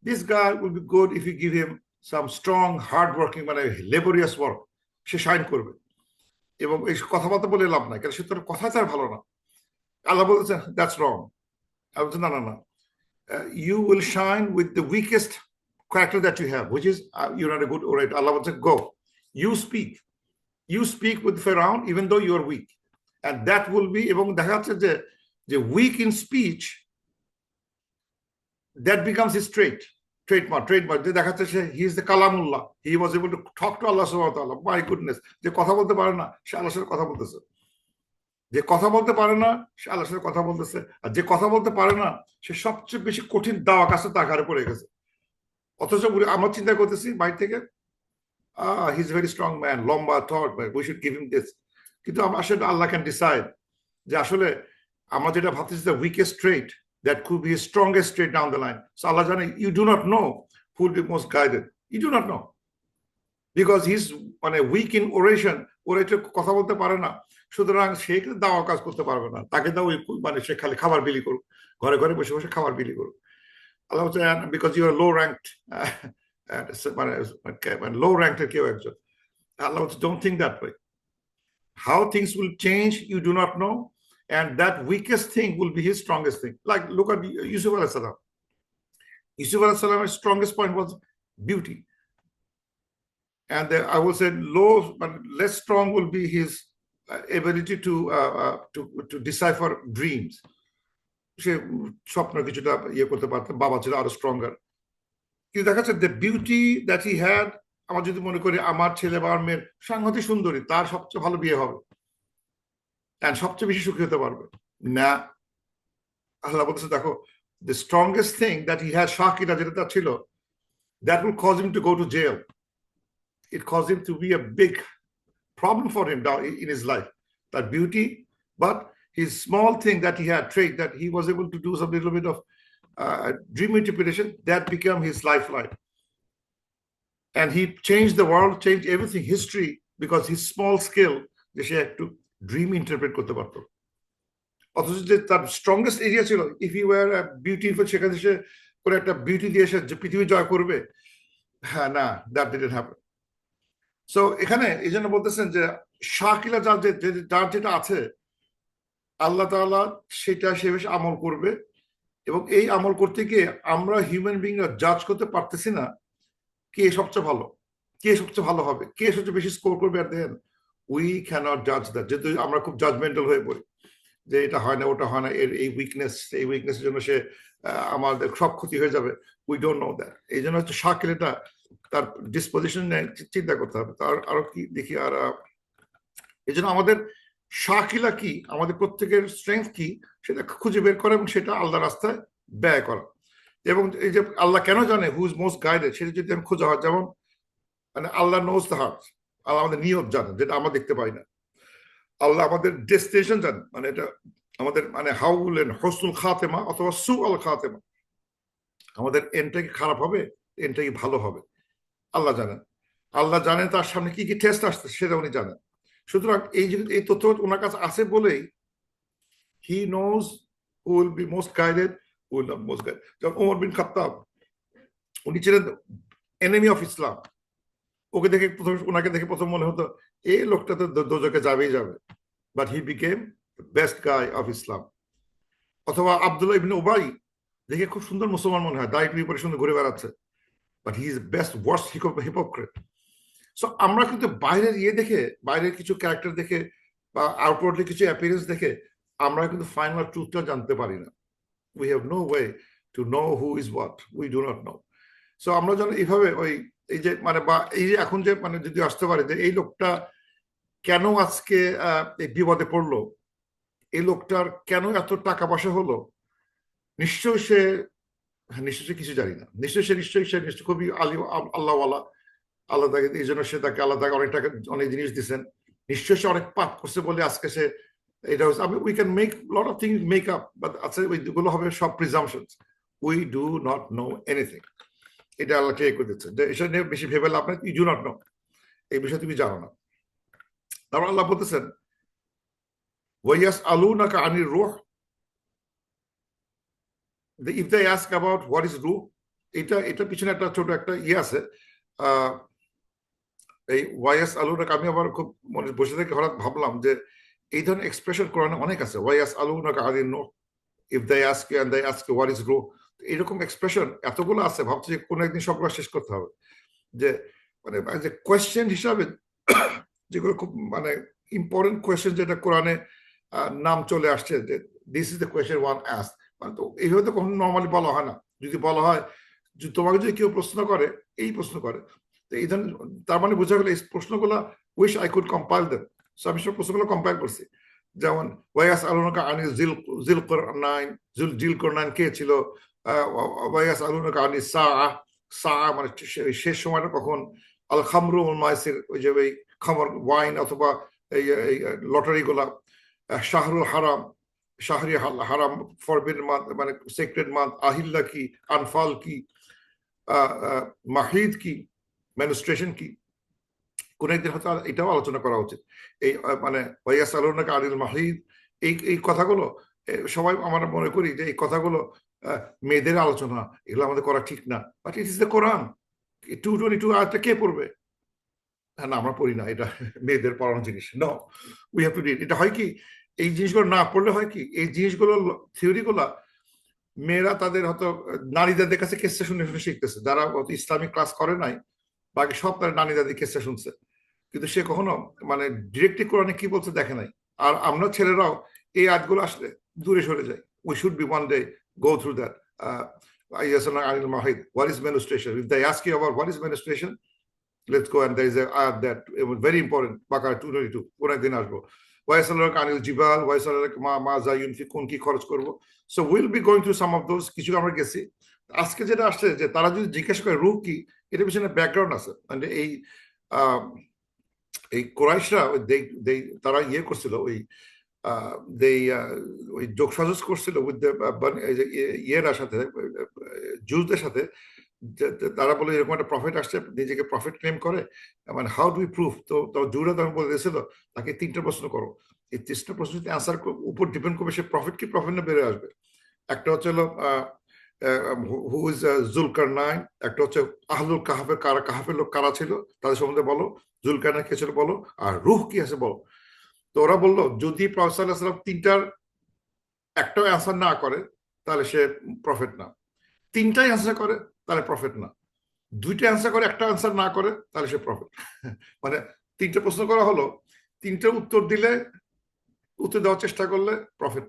this guy will be good if you give him some strong hard working মানে লেবোরিয়াস ওয়ার্ক, সে শাইন করবে। এবং এই কথাবার্তা বলে লাভ নাই, কারণ সে তোর কথা তার ভালো না। আল্লাহ বলতেছে দ্যাটস রং। I বলছে না না না, you will shine with the weakest character that you have, which is you're not a good orator. Allah বলছে go, you speak with Pharaoh even though you are weak, and that will be, এবং দেখা যাচ্ছে যে weak in speech, that becomes his trademark যে দেখাচ্ছে সে হি is the কালামুল্লাহ, he was able to talk to Allah সুবহানাহু ওয়া তাআলা। মাই গুডনেস, যে কথা বলতে পারে না সে আল্লাহর সাথে কথা বলতেছে, যে কথা বলতে পারে না সে আল্লাহর সাথে কথা বলতেছে, আর যে কথা বলতে পারে না সে সবচেয়ে বেশি কঠিন দাওয়া কাছে তার ঘাড়ে পড়ে গেছে। অথচ আমরা চিন্তা করতেছি বাইরে থেকে he is very strong man, লম্বা thought, we should give him this. কিন্তু আসলে আল্লাহ ক্যান ডিসাইড যে আসলে আমরা যেটা ভাবতেছি the weakest trait, that could be his strongest trait down the line. So Allah Jane, you do not know who will be most guided. You do not know. Because he's on a weak in oration, orator কথা বলতে পারে না, সুতরাং সে দাওয়া কাজ করতে পারবে না। তাকে দাও মানে সে খালি খাবার বিলি করুক, ঘরে ঘরে বসে বসে খাবার বিলি করুক। আল্লাহ বলছে because you are low ranked, মানে low ranked কেউ একজন। আল্লাহ বলছে don't think that way. How things will change, you do not know. And that weakest thing will be his strongest thing. Like, look at Yusuf alayhi salam. Yusuf alayhi salam's strongest point was beauty. And I will say low, but less strong will be his ability to decipher dreams. সে স্বপ্ন কিছুটা ইয়ে করতে পারতেন, বাবা ছিল আরো stronger. কিন্তু দেখা যাচ্ছে the beauty that he had, আমার যদি মনে করি আমার ছেলে বা আমার মেয়ের সাংঘাতিক সুন্দরী, তার সবচেয়ে ভালো বিয়ে হবে, and সবচেয়ে বেশি সুখী হতে পারবে না। আল্লাহ বলতেছে দেখো, the strongest thing that he has, Shakira যেটা তার ছিল, that will cause him to go to jail. It caused him to be a big problem for him down in his life, that beauty. But his small thing that he had, trait that he was able to do some little bit of dream interpretation, that became his lifeline. And he changed the world, changed everything, history, because his small skill, যে সে একটু dream interpret করতে পারতো। অথচ যে তার strongest area ছিল, if you wire beautiful, সেখানে সে করে একটা বিউটি দিয়ে সে পৃথিবী জয় করবে, হ্যাঁ না, দ্যাট ডিডন্ট হ্যাপেন। সো এখানে এই জন্য বলতেছেন যে শাকিলা যার যেটা আছে, আল্লাহ তাআলা সেটা সে বেশি আমল করবে। এবং এই আমল করতে গিয়ে আমরা হিউম্যান বিংরা জাজ করতে পারতেছি না কে সবচেয়ে ভালো, কে সবচেয়ে ভালো হবে, কে সবচেয়ে বেশি স্কোর করবে। আর দেন উই ক্যানট জাজ দ্যাট, যেহেতু আমরা খুব জাজমেন্টাল হয়ে পড়ি, যে এটা হয় না, ওটা হয় না, এর এই উইকনেসের জন্য সে আমাদের সব ক্ষতি হয়ে যাবে। We don't know that. এই জন্য হচ্ছে শাকিলাটা তার ডিসপোজিশন চিন্তা করতে হবে। তার আরো কি দেখি, আর এই জন্য আমাদের শাকিলা কি, আমাদের প্রত্যেকের স্ট্রেংথ কি, সেটা খুঁজে বের করা এবং সেটা আল্লাহ রাস্তায় ব্যয় করা। এবং এই যে আল্লাহ কেন জানে হু ইজ মোস্ট গাইডেড, সেটা যদি আমি খোঁজা হয়, যেমন মানে আল্লাহ নোজ দ্য হার্ট, আল্লাহ আমাদের নিয়ত জানেন, যেটা আমরা দেখতে পাই না। আল্লাহ আমাদের ডেস্টিনেশন জানেন, মানে এটা আমাদের মানে হাউলেন হসনুল খাতেমা অথবা সু আল খাতেমা, আমাদের এনটা কি খারাপ হবে, এনটা কি ভালো হবে, আল্লাহ জানেন। আল্লাহ জানেন তার সামনে কি কি টেস্ট আসছে, সেটা উনি জানেন। সুতরাং এই তথ্য ওনার কাছে আছে বলেই he knows who will be most guided, who will not most guided. যেমন ওমর বিন খাত্তাব, উনি ছিলেন এনিমি অফ ইসলাম। ওনাকে দেখে প্রথম মনে হতো এই লোকটা তো দোজখে যাবেই যাবে, but he became best guy of Islam. অথবা আব্দুল্লাহ ইবনে উবাই, দেখে খুব সুন্দর মুসলমান মনে হয়, দাড়ি টুপি পরে সুন্দর ঘুরে বেড়াচ্ছে, but he is best worst hypocrite. So আমরা কিন্তু বাইরের দেখে, বাইরের কিছু ক্যারেক্টার দেখে বা আউটওয়ার্ডলি কিছু অ্যাপিয়ারেন্স দেখে আমরা কিন্তু ফাইনাল ট্রুথটা জানতে পারি না। We have no way to know who is what, we do not know. So আমরা যেন এইভাবে এই যে বা এই যে এখন যে যদি আসতে পারে যে এই লোকটা কেন আজকে এই বিপদে পড়লো, এই লোকটার কেন এত টাকা পয়সা হলো, নিশ্চয়ই সে নিশ্চয়ই কিছু জানি না, নিশ্চয়ই সে খুবই আল্লাহওয়ালা, আল্লাহ তাকে এই জন্য সে তাকে আল্লাহ তাকে অনেক টাকা অনেক জিনিস দিচ্ছেন, নিশ্চয়ই সে অনেক পাপ করছে বলে আজকে সে এটা হচ্ছে। We can make lot of things make up, but আচ্ছা ওইগুলো হবে সব presumptions. We do not know anything. এটা আল্লাহ ক্লিয়ার করে দিচ্ছে যে এটা নিয়ে বেশি ভেবে লাভ নাই, ইউ ডু নট নো, এই বিষয়ে তুমি জানো না। তারপর আল্লাহ বলতেছেন ওয়াইয়াস আলুনাকা আনির রূহ, if they ask about what is রূহ, এটা পিছনে একটা ছোট একটা আছে। এই ওয়াইয়াস আলুনাকা আমি আবার খুব মনে বসে থেকে হঠাৎ ভাবলাম যে এই ধরনের এক্সপ্রেশন কোরআনে অনেক আছে। ওয়াইয়াস আলুনাকা আনির রূহ, if they ask and they ask what is রূহ, এরকম এক্সপ্রেশন এতগুলো আছে, ভাবছি যে কোনো একদিন সবগুলো শেষ করতে হবে। যে যে কোয়েশ্চেন হিসাবে যেগুলো খুব ইম্পর্টেন্ট কোয়েশ্চেন, যেটা কোরআনে নাম চলে আসছে যে this is the question one ask, তো এইভাবে তো কখনো নর্মালি বলা হয় না। যদি বলা হয় তোমাকে যদি কেউ প্রশ্ন করে, এই প্রশ্ন করে, তো এই ধরনের, তার মানে বোঝা গেল এই প্রশ্নগুলো wish I could compile them. So আমি সব প্রশ্নগুলো কম্পাইল করছি। যেমন ওয়াইয়াস আলুনাকা আনি জিল করনাইন, জিল করনাইন কে ছিল, ওয়াইয়াস আলুনাকা আনি সা মানে শেষ সময়টা কখন, আল খামরু মাইসির, ওই যে ওই খামর ওয়াইন অথবা এই লটারি গুলা, শাহরুল হারাম, শাহরি হারাম ফরবিডেন মান্থ মানে সেক্রেড মান্থ, আহিল্লা কি, আনফাল কি, মাহিদ কি, মেনস্ট্রেশন কি, কোন একদিন হয়তো এটাও আলোচনা করা উচিত। এই ওয়াইয়াস আলুনাকা আনিল মাহিদ, এই কথাগুলো সবাই আমরা মনে করি যে এই কথাগুলো মেয়েদের আলোচনা, এগুলো আমাদের করা ঠিক না, বাট ইট ইজ দ্য কোরআন। 222 আয়াতটা কে পড়বে? না, আমরা পড়ি না, এটা মেয়েদের পড়ানোর জিনিস। No, we have to read. এটা হয় কি, এই জিনিসগুলো না পড়লে হয় কি, এই জিনিসগুলো থিওরিগুলা মেয়েরা তাদের হয়তো নারীদের কাছে কেসটা শুনে শুনে শিখতেছে, যারা ইসলামিক ক্লাস করে নাই, বাকি সব তার নানি দাদি কেসটা শুনছে, কিন্তু সে কখনো ডিরেক্টলি কোরআনে কি বলছে দেখে নাই। আর আমরা ছেলেরাও এই আয়াতগুলো আসলে দূরে সরে যাই। We should be one day go through that. What is menstruation? If they ask you about what is menstruation, let's go, and there is a ayat that very important, Baqarah 222, কোন একদিন আসবো। ওয়াইসালাক আনিল জিবাল, ওয়াইসালাক মা যা ইউনফিকুন, কি খরচ করব। So will be going through some of those, কিছু আমরা গেছি। আজকে যেটা আসছে যে তারা যদি জিজ্ঞাসা করে রূহ কি, এটা পিছনে ব্যাকগ্রাউন্ড আছে। মানে এই কোরাইশরা তারা করছিল, ওই যোগসাজস করছিল ইয়ের সাথে, জুজদের সাথে। তারা বলে এরকম একটা প্রফিট আসছে, নিজেকে প্রফিট ক্লেম করে, হাউ ডু ইউ প্রুফ। তো জুরা তখন বলে দিয়েছিল তাকে 3টা প্রশ্ন করো, এই 3টা প্রশ্ন যদি অ্যান্সার উপর ডিপেন্ড করবে সে প্রফিট কি প্রফিট না বেড়ে আসবে। একটা হচ্ছে হলো হু ইজ জুলকারনাইন, একটা হচ্ছে আহলুল কাহাফের কাহাফের লোক কারা ছিল তাদের সম্বন্ধে বলো, জুলকারনাইন কে ছিল বলো, আর রূহ কি আছে বলো। তো ওরা বললো যদি প্রফেট সাল্লাল্লাহু আলাইহি ওয়াসাল্লাম 3টার একটাও অ্যান্সার না করে তাহলে সে প্রফেট না, 3টাই অ্যান্সার করে তাহলে প্রফেট না, 2টা অ্যান্সার করে একটা অ্যান্সার না করে তাহলে সে প্রফেট। 3টে প্রশ্ন করা হলো, 3টার উত্তর দিলে, উত্তর দেওয়ার চেষ্টা করলে প্রফেট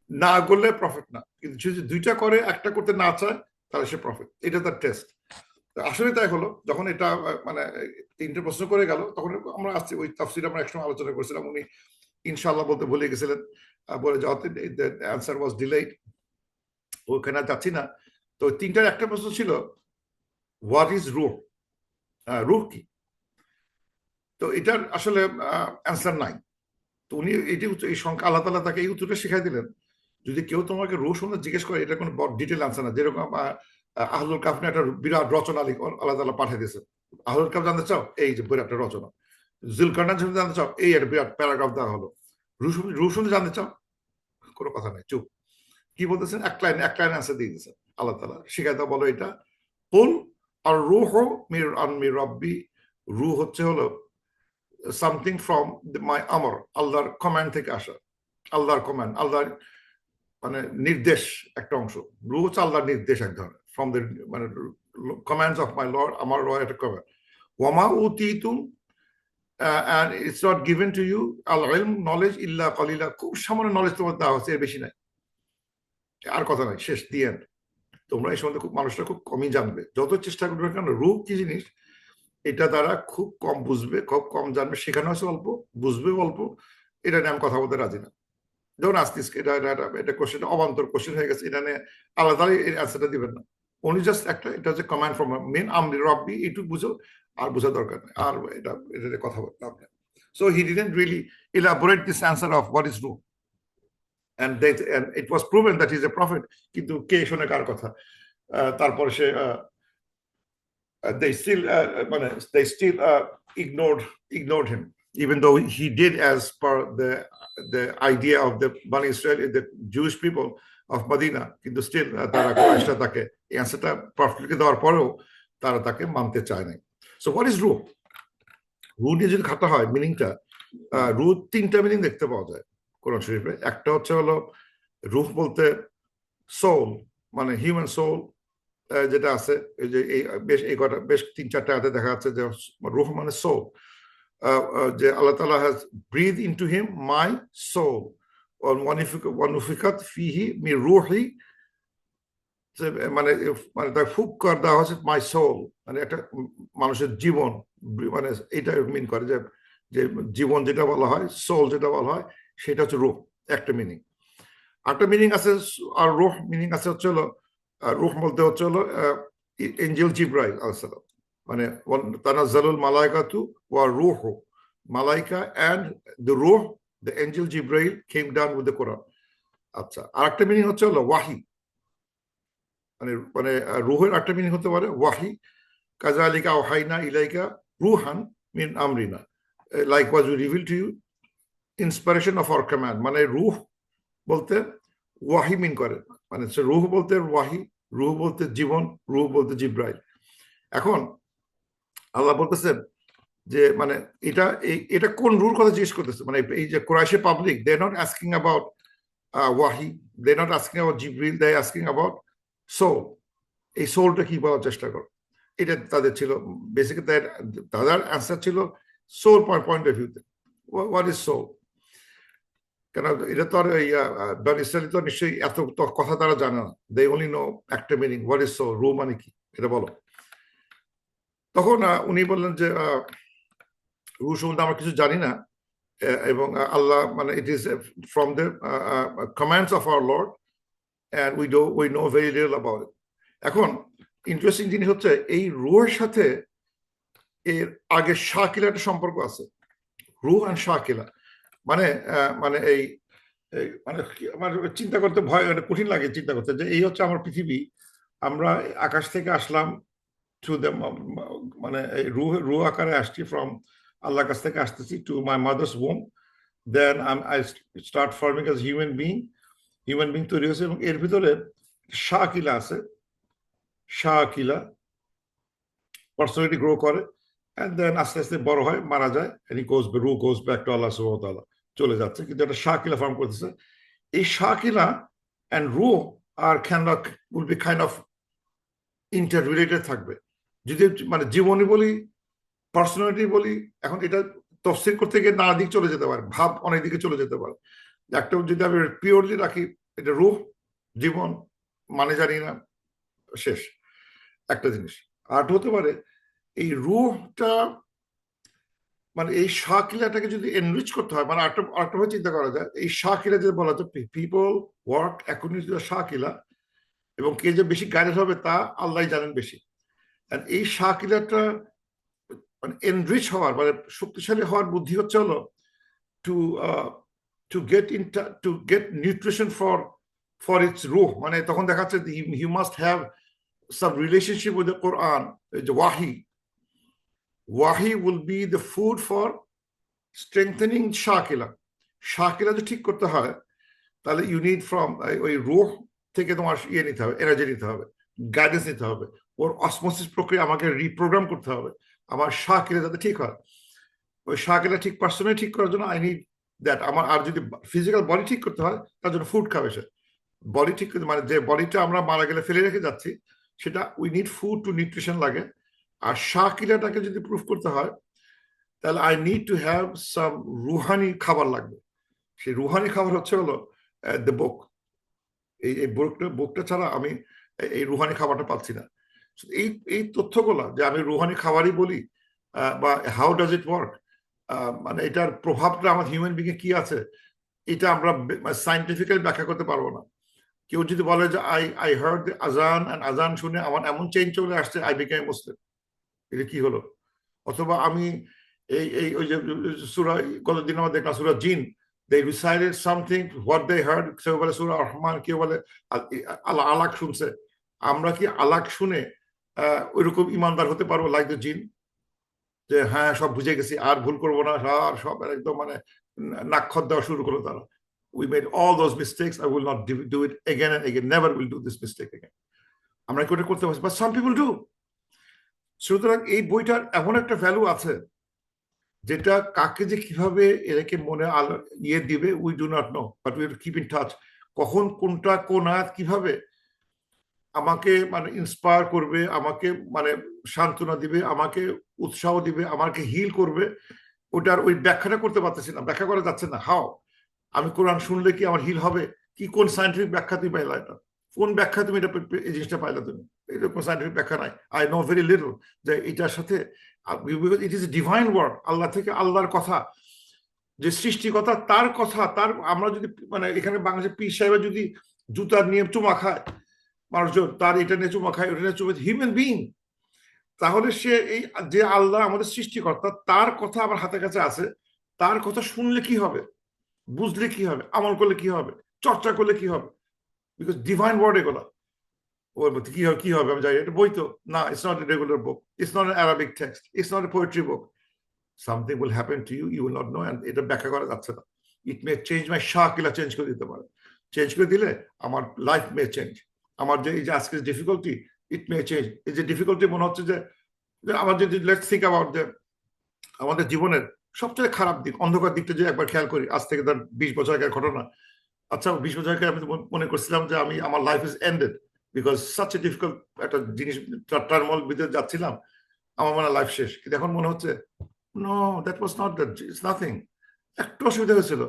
না করলে প্রফেট না, কিন্তু যদি 2টা করে একটা করতে না চায় তাহলে সে প্রফেট। এটা তার টেস্ট। আসলে তাই হলো, যখন এটা 3টে প্রশ্ন করে গেল, তখন আমরা আসছি ওই তাফসীর আমরা একসময় আলোচনা করেছিলাম, উনি ইনশাআল্লাহ বলতে ভুলে গেছিলেন, বলে যাওয়াতে অ্যান্সার ওয়াজ ডিলেড, ওখানে যাচ্ছি না। তো 3টার একটা প্রশ্ন ছিল হোয়াট ইজ রূহ, রূহ কি। তো এটার আসলে অ্যান্সার নাই। তো উনি এই সংখ্যা আল্লাহ তাআলা তাকে এই উত্তরটা শিখাই দিলেন, যদি কেউ তোমাকে রূহ সম্বন্ধে জিজ্ঞেস করে, এটা কোনো ডিটেল অ্যান্সার না। যেরকম আহলুল কাফ একটা বিরাট রচনা আল্লাহ তাআলা পাঠিয়ে দিয়েছেন, আহলুল কাফ জানতে চাও, এই যে বিরাট একটা রচনা। জুলকারনাইন সম্বন্ধে জানতে চাও, এই একটা বিরাট প্যারাগ্রাফ দেওয়া হলো। রূহ সম্বন্ধে জানতে চাও, কোনো কথা নাই, চুপ। কি বলতেছেন, এক লাইন অ্যান্সার দিয়ে দিয়েছেন আল্লাহ তাআলা। শিখাই দাও, বলো এটা কুল আর রূহ মির রাব্বি, রূহ হচ্ছে হলো সামথিং ফ্রম মাই আমর, আল্লাহর কমান্ড থেকে আসা, আল্লাহর কমান্ড, আল্লাহর নির্দেশ একটা অংশ। রূহ হচ্ছে আল্লাহর নির্দেশ এক ধরনের, from the commands of my lord, আমার লর্ড একটা কমান্ড। ওয়ামা উতিতুম, and it's not given to you al ilm, knowledge illa qalila, খুব সামান্য নলেজ তোমার দেওয়া হচ্ছে, এর বেশি নাই, আর কথা নাই, শেষ, দি এন্ড। তোমরা এই সম্বন্ধে খুব মানুষরা খুব কমই জানবে, যত চেষ্টা করবে কেন রূহ কি জিনিস এটা তারা খুব কম বুঝবে, খুব কম জানবে, শেখানো হচ্ছে অল্প, বুঝবে অল্প, এটা নিয়ে আমি কথা বলতে রাজি না। যেমন আসতিস এটা কোশ্চেন অবান্তর কোশ্চেন হয়ে গেছে, এটা নিয়ে আলাদা এই অ্যান্সারটা দিবেন না, উনি জাস্ট একটা, এটা হচ্ছে কমান্ড ফ্রম মেন আমরি রব্বি, এইটুকু বুঝো, আর বোঝা দরকার নেই, আর এটা কথা বললাম না। So he didn't really elaborate this answer of what is ruh, and it was proven that he's a prophet, কিন্তু কে শোনে কার কথা, তারপর সে they still ignored him, even though he did as per the idea of the Bani Israel, the Jewish people of Medina, কিন্তু still তারা কোরাইশরা তাকে অ্যান্সারটা perfectly দেওয়ার পরেও তারা তাকে মানতে চায় নাই। So what is ruh? রুহ নিয়ে যদি খাতা হয় মিনিংটা, রুহ তিনটা মিনিং দেখতে পাওয়া যায় কোরআন শরীফে। একটা হচ্ছে হলো রুহ বলতে সোল, মানে হিউম্যান সোল যেটা আছে, এই যে বেশ 3-4টা আয়াতে দেখা যাচ্ছে যে রুহ মানে সোল, যে আল্লাহ তাআলা has breath into him my soul ওয়ানুফিকাত ফিহি মির রূহি, মানে মানে তার ফুক কর দেওয়া হচ্ছে মাই সোল, মানে একটা মানুষের জীবন, মানে এটা মিন করে যে যে জীবন যেটা বলা হয়, সোল যেটা বলা হয়, সেটা হচ্ছে রূহ, একটা মিনিং। আরেকটা মিনিং আছে, আর রূহ মিনিং আছে হচ্ছে হলো, রূহ বলতে হচ্ছে হলো এঞ্জেল জিব্রাইল আলাইহিস সালাম, মানে তানাজ্জালুল মালাইকাতু ওয়া রূহু, মালাইকা এন্ড দ্য রূহ, the angel Jibrail came down with the Quran. আচ্ছা, আরেকটা মিনিং হচ্ছে হলো ওয়াহি, মানে মানে রূহের একটা মিনিং হতে পারে ওয়াহি, কাযালিকা ওয়াহাইনা ইলাইকা রূহান মিন আমরিনা, like was we reveal to you inspiration of our command, মানে রূহ বলতে ওয়াহি মিন করে, মানে রূহ বলতে ওয়াহি, রূহ বলতে জীবন, রূহ বলতে জিব্রাইল। এখন আল্লাহ বলতেছেন যে মানে এটা কোন রূহর কথা জিজ্ঞেস করতেছে, মানে এই যে কুরাইশি public, they are not asking about ওয়াহি, they are not asking about Jibril, they are asking about soul. এই সোলটা কি বলার চেষ্টা করো, এটা তাদের ছিল বেসিক্যালি, তাদের অ্যান্সার ছিল সোল পয়েন্ট অফ ভিউতে, হোয়াট ইজ সোল। কেন এটা তো আর বনি ইসরাইল তো নিশ্চয়ই এত কথা তারা জানে না, দে অনলি নো একটা মিনিং, হোয়াট ইজ সোল, রূহ মানে কি এটা বলো। তখন উনি বললেন যে রূহ সম্বন্ধে আমরা কিছু জানি না, এবং আল্লাহ মানে it is from the commands of our Lord and we know very little about it. এখন ইন্টারেস্টিং জিনিস হচ্ছে এই রূহের সাথে এর আগে শাকিলা একটা সম্পর্ক আছে, রূহ আর শাকিলা, মানে মানে এই মানে আমার চিন্তা করতে ভয়, কঠিন লাগে চিন্তা করতে, যে এই হচ্ছে আমার পৃথিবী, আমরা আকাশ থেকে আসলাম টু দ্য, মানে রূহ আকারে আসছি, ফ্রম আল্লাহর কাছ থেকে আসতেছি to my mother's womb, then I start forming as human being তৈরি হয়েছে, এবং এর ভিতরে শাকিলা আছে, শাকিলা পার্সোনালিটি গ্রো করে, এন্ড দেন আস্তে আস্তে বড় হয়, মারা যায়, এন্ড রূহ গোজ ব্যাক টু আল্লাহ সুবহানাহু ওয়া তাআলা, চলে যাচ্ছে, কিন্তু একটা শাকিলা ফর্ম করতেছে। এই শাকিলা এন্ড রূহ are will be kind of interrelated থাকবে, যদি মানে জীবনী বলি, পার্সোনালিটি বলি, এখন এটা তফসিল করতে গিয়ে নানা দিক চলে যেতে পারে, ভাব অনেক দিকে চলে যেতে পারে। একটা যদি আমি পিওরলি রাখি, এটা রূহ জীবন মানে জানি না, শেষ একটা জিনিস। আর হতে পারে এই রূহটা, মানে এই শাকিলাটাকে যদি এনরিচ করতে হয়, মানে আরেকটা ভাবে চিন্তা করা যায়, এই শাকিলা যদি বলা যায় people work according to the Shakila, এবং কে যে বেশি গাইডেড হবে তা আল্লাহ জানেন বেশি। এই শাকিলাটা মানে এনরিচ হওয়ার, মানে শক্তিশালী হওয়ার বুদ্ধি হচ্ছে হলো to get nutrition for its ruh, মানে তখন দেখা যাচ্ছে he must have some relationship with the Quran, the wahi will be the food for strengthening shakila যদি ঠিক করতে হয়, তাহলে you need from ওই রূহ থেকে তোমার নিতে হবে, এনার্জি নিতে হবে, গাইডেন্স নিতে হবে, ওর অসমোসিস প্রক্রিয়া আমাকে রিপ্রোগ্রাম করতে হবে, আমার শাকিলা যাতে ঠিক হয়, ওই শাকিলা ঠিক পার্সোনালি ঠিক করার জন্য আই নিড দ্যাট। আমার আর যদি ফিজিক্যাল বডি ঠিক করতে হয়, তার জন্য ফুড খাবে সে, বডি ঠিক করতে, মানে যে বডিটা আমরা মারা গেলে ফেলে রেখে যাচ্ছি, সেটা we need food to nutrition লাগে, আর শাকিলাটাকে যদি প্রুফ করতে হয় তাহলে I need to have some রুহানি খাবার লাগবে। সেই রুহানি খাবার হচ্ছে হলো দ্য বুক। এই বুকটা ছাড়া আমি এই রুহানি খাবারটা পাচ্ছি না। এই এই তথ্যগুলা যে আমি রুহানি খাবারই বলি বা হাউ ডাজ ইট ওয়ার্ক, মানে এটার প্রভাবটা আমার হিউম্যান বিং এ কি আছে, এটা আমরা সাইন্টিফিক্যালি ব্যাখ্যা করতে পারবো না। কেউ যদি বলে যে আই হার্ড আজান, আজান শুনে আমার এমন চেঞ্জ চলে আসছে, আই বিকেম মুসলিম, এটা কি হলো? অথবা আমি এই ওই যে সূরা গতদিন আমরা দেখলাম সূরা জিন, they recited something what they heard, কেউ বলে সূরা রহমান, কেউ বলে আলাক শুনছে। আমরা কি আলাক শুনে ওইরকম ইমানদার হতে পারবো লাইক দ্য জিন, যে হ্যাঁ সব বুঝে গেছি আর ভুল করবো না, আর সব একদম মানে নাক্ষর দেওয়া শুরু করলো তারা? We made all those mistakes, I will not do it again and again, never will do this mistake again. আমরা কি ওটা করতে পারছি? but some people do. সুতরাং এই বইটার এমন একটা ভ্যালু আছে যেটা কাকে যে কিভাবে এটাকে মনে ইয়ে দিবে we do not no, but we keep in touch. কখন কোনটা কোন আয়াত কিভাবে আমাকে মানে ইন্সপায়ার করবে, আমাকে মানে সান্ত্বনা দিবে, আমাকে উৎসাহ দিবে, আমাকে হিল করবে, ওটার ওই ব্যাখ্যাটা করতে পারতেছি না, ব্যাখ্যা করা যাচ্ছে না। হাও আমি কোরআন শুনলে কি আমার হিল হবে? কি কোন সায়েন্টিফিক ব্যাখ্যা তুমি পাইলা? এটা কোন ব্যাখ্যা তুমি এটা এই জিনিসটা পাইলা? তুমি এটা কোন সায়েন্টিফিক ব্যাখ্যা নাই। আই নো ভেরি লিটল যে এটার সাথে it is a divine word, Allah থেকে আল্লাহর কথা, যে সৃষ্টিকতা তার কথা। তার আমরা যদি মানে এখানে বাংলাদেশে পীর সাহেব যদি জুতা নিয়ে চুমা খায় মানুষজন, তার এটা নিয়ে চুমা খায়, ওটা নিয়ে চুমা, হিউম্যান বিং, তাহলে সে এই যে আল্লাহ আমাদের সৃষ্টিকর্তা তার কথা আমার হাতের কাছে আছে, তার কথা শুনলে কি হবে, বুঝলে কি হবে, আমল করলে কি হবে, চর্চা করলে কি হবে? বিকজ ডিভাইন ওয়ার্ড এগুলা। ওর মধ্যে কি হবে আমি জানি, এটা বই তো না, it's not a regular book, it's not an Arabic text, it's not a poetry book. Something will happen to you, you will not know, and এটা ব্যাখ্যা করা যাচ্ছে না। ইট মে চেঞ্জ মাই শাকিলা, চেঞ্জ করে দিতে পারে। চেঞ্জ করে দিলে আমার লাইফ মে চেঞ্জ। আমার যে এই যে আজকের ডিফিকাল্টি, ইট মে চেঞ্জ। এই যে ডিফিকাল্টি মনে হচ্ছে যে আমার যদি লেটস থিঙ্ক অ্যাবাউট যে আমাদের জীবনের সবচেয়ে খারাপ দিক, অন্ধকার দিকটা যে একবার খেয়াল করি, আজ থেকে ধর 20 বছর আগের ঘটনা। আচ্ছা 20 বছর আগে আমি মনে করছিলাম যে আমি আমার life is ended because such a difficult একটা জিনিস টার্মল ভিতরে যাচ্ছিলাম, আমার মনে লাইফ শেষ। কিন্তু এখন মনে হচ্ছে no, that was not that, it's nothing. একটু অসুবিধা হয়েছিল,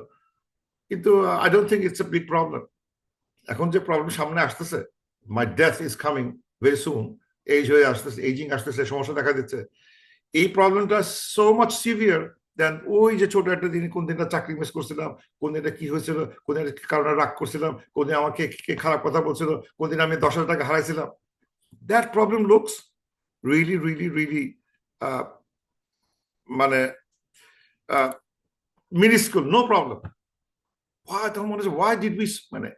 কিন্তু I don't think it's a big problem. এখন যে প্রবলেম সামনে আসতেছে, my death is coming very soon, age হয়ে আসতেছে, এজিং আসতেছে, সমস্যা দেখা দিচ্ছে। এই প্রবলেমটা সো মাচ সিভিয়ার দেন ওই যে ছোট একটা দিন, কোন দিনটা চাকরি মিস করছিলাম, কোন দিনটা কি হয়েছিল, কোন দিন কারণে রাগ করছিলাম, কোন দিন আমাকে কে খারাপ কথা বলছিল, কোন দিন আমি 10,000 টাকা হারাইছিলাম। That problem looks really really really মানে মিনিস্কুল, নো প্রবলেম। তখন মনে হচ্ছে why did we মানে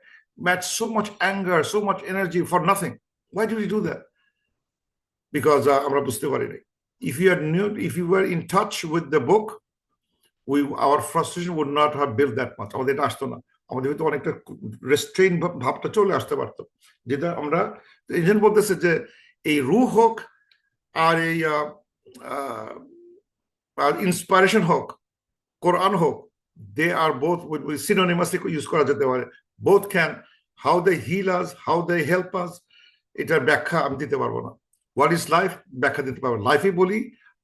match so much anger, so much energy for nothing? Why did we do that? Because আমরা বুঝতে পারিনি। If you are new, if you were in touch with the book, our frustration would not have built that much. আমাদের এটা আসতো না, আমাদের হয়তো অনেকটা রেস্ট্রেইন ভাবটা চলে আসতে পারতো, যেটা আমরা এই জন্য বলতেছে যে এই রূহ হোক আর এই ইন্সপিরেশন হোক, কোরআন হোক, দে আর বোথ সিনোনিমাসলি ইউজ করা যেতে পারে। Both can, how they heal us, how they help us, এটার ব্যাখ্যা আমি দিতে পারবো না। হোয়াট ইজ লাইফ ব্যাখ্যা দিতে পারবো, লাইফই বলি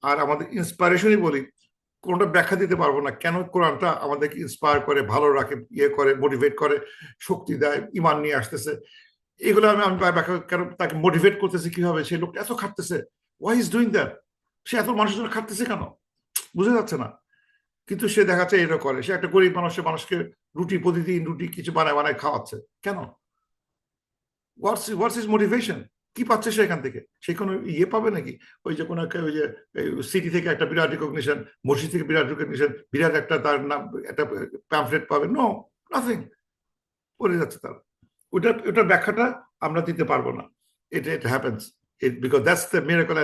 আর আমাদের ইন্সপিরেশনই বলি, কোনটা ব্যাখ্যা দিতে পারবো না। কেন কোরআনটা আমাদেরকে ইন্সপায়ার করে, ভালো রাখে, ইয়ে করে, মোটিভেট করে, শক্তি দেয়, ইমান নিয়ে আসতেছে, এগুলো আমি ব্যাখ্যা কেন তাকে মোটিভেট করতেছে, কিভাবে সেই লোকটা এত খাটতেছে, ওয়াই ইজ ডুইং দ্যাট, সে এত মানুষের জন্য খাটতেছে কেন, বুঝে যাচ্ছে না। কিন্তু সে দেখাচ্ছে এটা করে, সে একটা গরিব মানুষকে রুটি, প্রতিদিন রুটি কিছু বানায় বানায় খাওয়াচ্ছে, কেন? হোয়াটস ইজ মোটিভেশন? কি পাচ্ছে সে এখান থেকে? সে কোনো ইয়ে পাবে নাকি? ওই যে কোনো ওই যে সিটি থেকে একটা বিরাট রিকগনিশন, মসজিদ থেকে বিরাট রিকগনিশন, বিরাট একটা তার নাম একটা প্যামফ্লেট পাবে? No, nothing. পড়ে যাচ্ছে তারা। ওটার ব্যাখ্যাটা আমরা দিতে পারবো না। it happens because that's the miracle,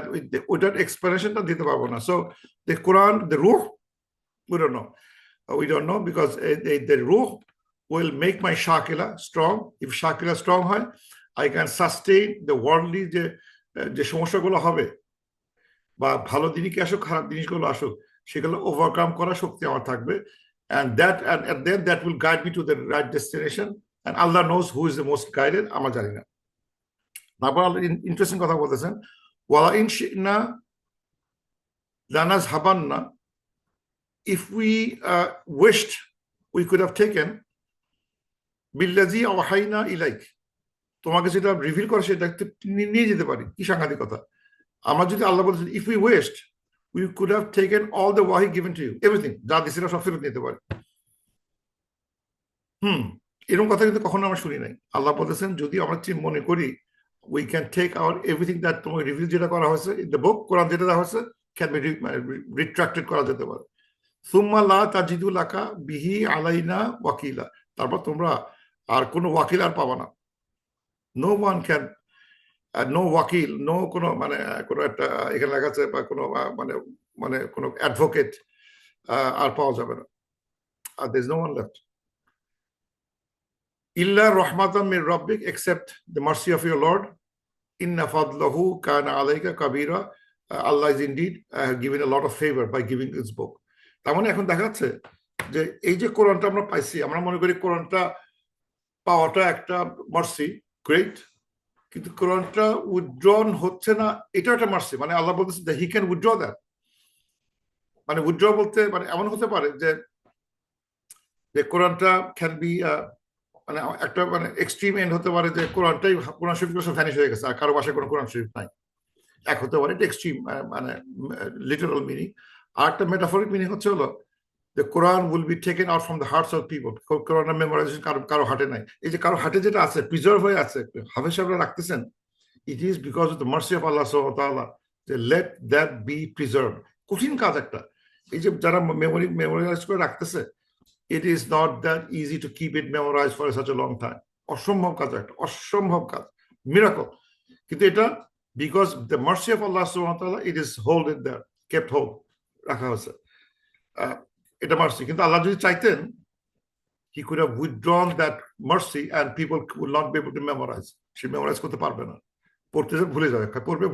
ওটার এক্সপ্লেনেশনটা দিতে পারবো না। So the Quran, the ruh, we don't know because the ruh will make my shakila strong. If shakila strong হয়, I can sustain the worldly যে সমস্যাগুলো হবে, বা ভালো জিনিস আসুক, খারাপ জিনিসগুলো আসুক, সেগুলো ওভারকাম করার শক্তি আমার থাকবে, and then that will guide me to the right destination, and Allah knows who is the most guided, আমরা জানি না। তারপর ইন্টারেস্টিং কথা বলতেছেন, ওয়ালা in শি'না Lanas Habanna, if we wished, we could have taken Billazi Awhayna Ilaik. তোমাকে যেটা reveal করে সেটা নিয়ে যেতে পারি, কি সাংঘাতিকতা। আমরা যদি আল্লাহ বলছেন if we West we could have taken all the wahi given to you, everything, যা দিছিল সব ফেরত নিতে পারি। এরকম কথা কিন্তু কখনো আমরা শুনি নাই। আল্লাহ বলতেছেন যদি আমরা মনে করি we can take out everything that তোমাকে রিভিল যেটা করা হয়েছে in the book, কোরআন যেটা দেওয়া হয়েছে can be retracted করা যেতে পারে। সুম্মা লা তাজিদু লাকা বিহি আলাইনা ওয়াকিলা, তারপর তোমরা আর কোনো ওয়াকিল আর পাবা না। নো ওয়ান ক্যান, নো ওয়াকিল, নো কোনো মানে কোনো একটা এখানে লেখা আছে বা কোনো মানে মানে কোনো অ্যাডভোকেট আর পাওয়া যাবে না। আর there is no one left. ইল্লা রাহমাতাম মির রাব্বিক, except the mercy of your lord. ইন্না ফাদলাহু কানা আলাইকা কাবীরা, Allah is indeed giving a lot of favour by giving this book. তার মানে এখন দেখা যাচ্ছে যে এই যে কোরআনটা আমরা পাইছি, আমরা মনে করি কোরআনটা পাওয়াটা একটা মার্সি, গ্রেট, কিন্তু কোরআনটা উইথড্রন হচ্ছে না, এটা একটা মার্সি। মানে আল্লাহ বলতেছে হি ক্যান উইথড্র দ্যাট। মানে উইথড্র বলতে মানে এমন হতে পারে যে কোরআনটা ক্যান বি মানে একটা মানে এক্সট্রিম এন্ড হতে পারে যে কোরআনটাই, কোরআন শরীফ সব ভ্যানিশ হয়ে গেছে আর কারো বাসায় কোনো কোরআন শরীফ নাই, এক হতে পারে। এটা এক্সট্রিম মানে লিটারাল মিনিং। আর একটা মেটাফরিক মিনিং হচ্ছে হলো the Quran will be taken out from the hearts of people. Quran memorization কারো হাটে নাই। এই যে কারো হাটে যেটা আছে প্রিজার্ভ হয়ে আছে, হাফেজ সাহেবরা রাখতেছেন, it is because of the mercy of Allah subhanahu wa ta'ala, যে let that be preserved। কঠিন কাজ একটা, এই যে যারা মেমোরাইজ করে রাখতেছে, it is not that easy to keep it memorized for such a long time। অসম্ভব কাজ একটা, অসম্ভব কাজ, মিরাকল। কিন্তু এটা because the mercy of Allah subhanahu wa ta'ala, it is hold it there, kept hold, রাখা হয়েছে। এটা মার্সি। কিন্তু আল্লাহ যদি চাইতেন he could have withdrawn that mercy and people would not be able to memorize। সে memorise করতে পারবে না, পড়তে ভুলে যাবে, পড়বে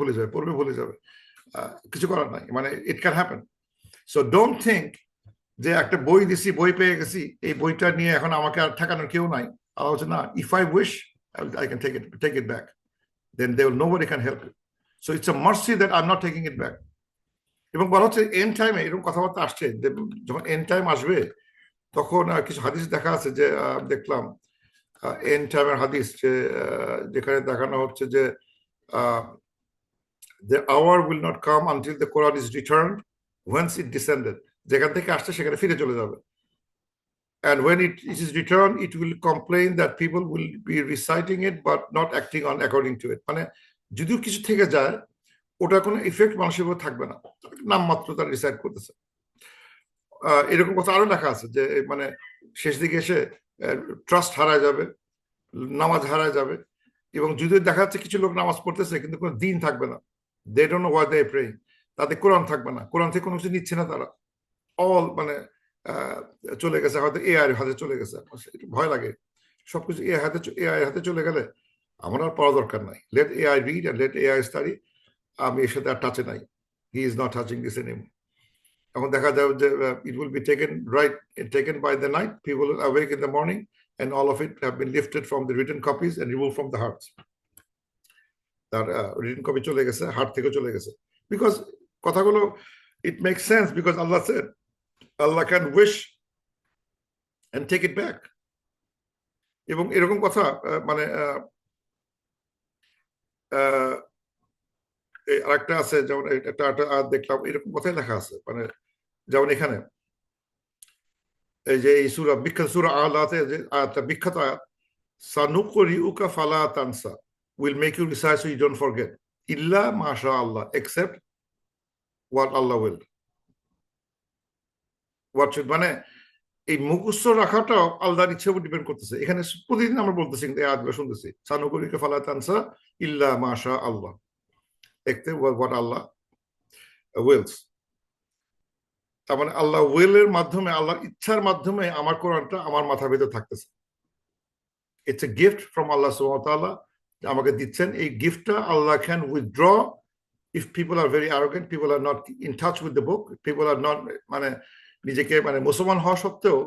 ভুলে যাবে, কিছু করার নাই। মানে it can happen. So don't think যে একটা বই দিছি, বই পেয়ে গেছি, এই বইটা নিয়ে এখন আমাকে আর ঠেকানোর কেউ নাই। আল্লাহ বলছে না, if I wish I can take it back, then nobody can help you। So it's a mercy that I'm not taking it back। এবং বলা হচ্ছে এন্ড টাইমে এরকম কথাবার্তা আসছে, যখন এন্ড টাইম আসবে তখন কিছু হাদিস দেখা আছে যে দেখলাম এন্ড টাইমের হাদিস, যেখানে দেখানো হচ্ছে যে the hour will not come until the Quran is returned whence it descended। যেখান থেকে আসছে সেখানে ফিরে চলে যাবে। and when it is returned it will complain that people will be reciting it but not acting on according to it। মানে যদিও কিছু থেকে যায়, ওটা কোনো ইফেক্ট মানুষের উপর থাকবে না, নামমাত্র তারা রিসাইড করতেছে। এরকম কথা আরো লেখা আছে যে মানে শেষ দিকে এসে ট্রাস্ট হারায় যাবে, নামাজ হারায় যাবে, এবং যদিও দেখা যাচ্ছে কিছু লোক নামাজ পড়তেছে কিন্তু কোনো দিন থাকবে না, they don't know what they pray, তাতে কোরআন থাকবে না, কোরআন থেকে কোনো কিছু নিচ্ছে না তারা, অল মানে চলে গেছে, হয়তো এআই হাতে চলে গেছে। ভয় লাগে, সবকিছু এআই হাতে চলে গেলে আমার আর পড়া দরকার নাই, let AI read and let AI study. আমি এর সাথে আর টাচে নাই, he is not touching this anymore. এখন দেখা যাবে যে it will be taken by the night, people will awake in the morning and all of it have been lifted from the written copies and removed from the hearts। তার written copy চলে গেছে, heart থেকে চলে গেছে। because কথাগুলো it makes sense, because Allah said Allah can wish and take it back। এবং এরকম কথা মানে আরেকটা আছে, যেমন একটা দেখলাম এরকম কথাই লেখা আছে, মানে যেমন এখানে এই যে এই সূরা, বিখ্যাত সূরা আলাতে যে আয়াতটা, বিখ্যাত আয়াত, সানুকরিউকা ফালা তানসা, will make you recite so you don't forget, ইল্লা মাশা আল্লাহ, except what Allah will। what should, মানে এই মুখস্থ রাখাটাও আল্লাহর ইচ্ছার উপর ডিপেন্ড করতেছে। এখানে প্রতিদিন আমরা বলতেছি, এই আয়াতগুলো শুনতেছি, সানুকরিউকা ফালা তানসা ইল্লা মাশা আল্লাহ, except what Allah wills। তার মানে আল্লাহ উইলের মাধ্যমে, আল্লাহর ইচ্ছার মাধ্যমে আমার কোরআনটা আমার মাথার ভিতরে থাকতেছে। It's a gift from Allah সুবহানাহু ওয়া তাআলা, আমাকে দিচ্ছেন এই গিফটটা। Allah can withdraw if people are very arrogant, people are not in touch with the book, people are not মানে নিজেকে মানে মুসলমান হওয়া সত্ত্বেও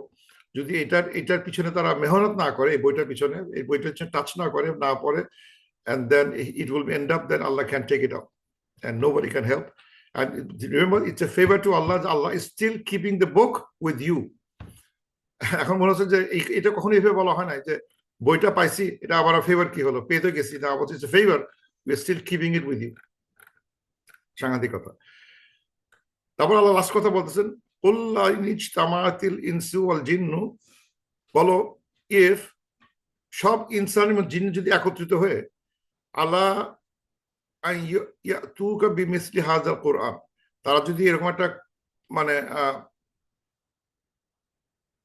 যদি এটার পিছনে তারা মেহনত না করে, এই বইটার পিছনে, এই বইটার টাচ না করে, না পড়ে, and then it will end up that Allah can take it out and nobody can help। And remember, it's a favor to Allah. Allah is still keeping the book with you. এখন মনে হচ্ছে যে এটা কখনো এভাবে বলা হয় না যে বইটা পাইছি, এটা আবার ফেভার কি হলো, পেতে গেছি, না বলছে it's a favour, we are still keeping it with you. সাংঘাতিকতা। তারপর আল্লাহ লাস্ট কথা বলতেছেন, কুল্লা ইন ইজতামাআতিল ইনসু ওয়াল জিন্নু, বলো ইফ সব ইনসান এবং জিন যদি একত্রিত হয়ে আল্লাহ ইয়াতুকা বিমিসলি হাযাল কোরআন, তারা যদি এরকম একটা মানে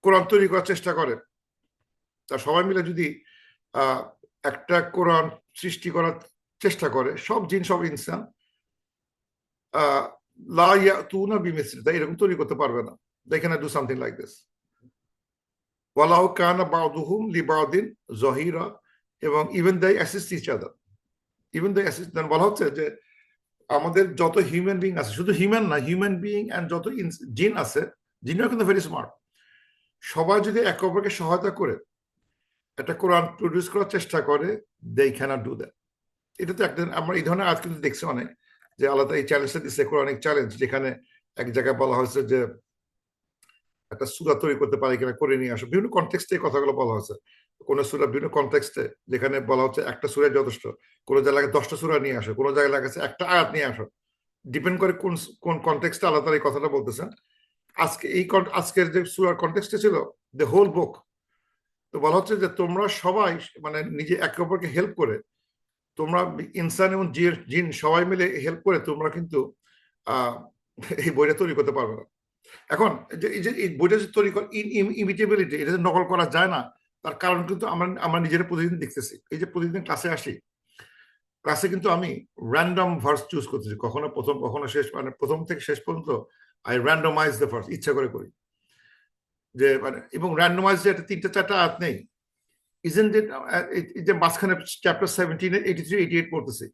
কোরআন তৈরি করার চেষ্টা করে, তা সবাই মিলে যদি একটা কোরআন সৃষ্টি করার চেষ্টা করে, সব জিন সব ইনসান, লা ইয়াতুনা বিমিসলি, তাই এরকম তৈরি করতে পারবে না। they cannot do something like this. ওয়ালাউ কানা বা'দুহুম লিবা'দিন যহিরা, এবং even they assist each other, even they assist, বলা হচ্ছে যে আমাদের যত হিউম্যান বিং আছে, শুধু হিউম্যান না, হিউম্যান বিং এন্ড যত জিন আছে, জিনরা কিন্তু ভেরি স্মার্ট, সবাই যদি একে অপরকে সহায়তা করে একটা কোরআন প্রডিউস করার চেষ্টা করে, they cannot do that. এটা তো একদিন আমরা এই ধরনের আজ কিন্তু দেখছি অনেক, যে আলাদা এই চ্যালেঞ্জটা দিচ্ছে, কোরআনিক চ্যালেঞ্জ, যেখানে এক জায়গায় বলা হয়েছে যে একটা সূরা তৈরি করতে পারে কিনা, করে নিয়ে আসো। বিভিন্ন কনটেক্সটে এই কথাগুলো বলা হয়েছে, কোন সূরা বিভিন্ন কনটেক্সটে, যেখানে বলা হচ্ছে একটা সূরা যথেষ্ট, কোন জায়গায় 10টা সূরা নিয়ে আসো, কোন জায়গায় লাগাচ্ছে একটা আয়াত নিয়ে আসো, ডিপেন্ড করে কোন কোন কনটেক্সটে আল্লাহ তাআলা এই কথাটা বলতেছেন। আজকে এই আজকের যে সূরার কনটেক্সটে ছিল দ্য হোল বুক, তো বলা হচ্ছে যে তোমরা সবাই মানে নিজে একে অপরকে হেল্প করে, তোমরা ইনসান এবং জিন সবাই মিলে হেল্প করে তোমরা কিন্তু এই বইটা তৈরি করতে পারবে না। এখন এই যে এই বইটা যে তৈরি করা ইমিটেবিলিটি, এটা যে নকল করা যায় না, তার কারণ কিন্তু আমরা নিজেরা প্রতিদিন দেখতেছি। এই যে প্রতিদিন ক্লাসে আসি, ক্লাসে কিন্তু আমি র্যান্ডম ভার্স চুজ করতেছি, কখনো প্রথম কখনো শেষ, মানে প্রথম থেকে শেষ পর্যন্ত আই র্যান্ডমাইজ দ্য ভার্স, ইচ্ছা করে করি যে মানে, এবং র্যান্ডমাইজ যে একটা 3-4টা আয়াত নেই, ইজেন্ট ইট, এই যে মাঝখানে চ্যাপ্টার 17 83 88 পড়তেছি,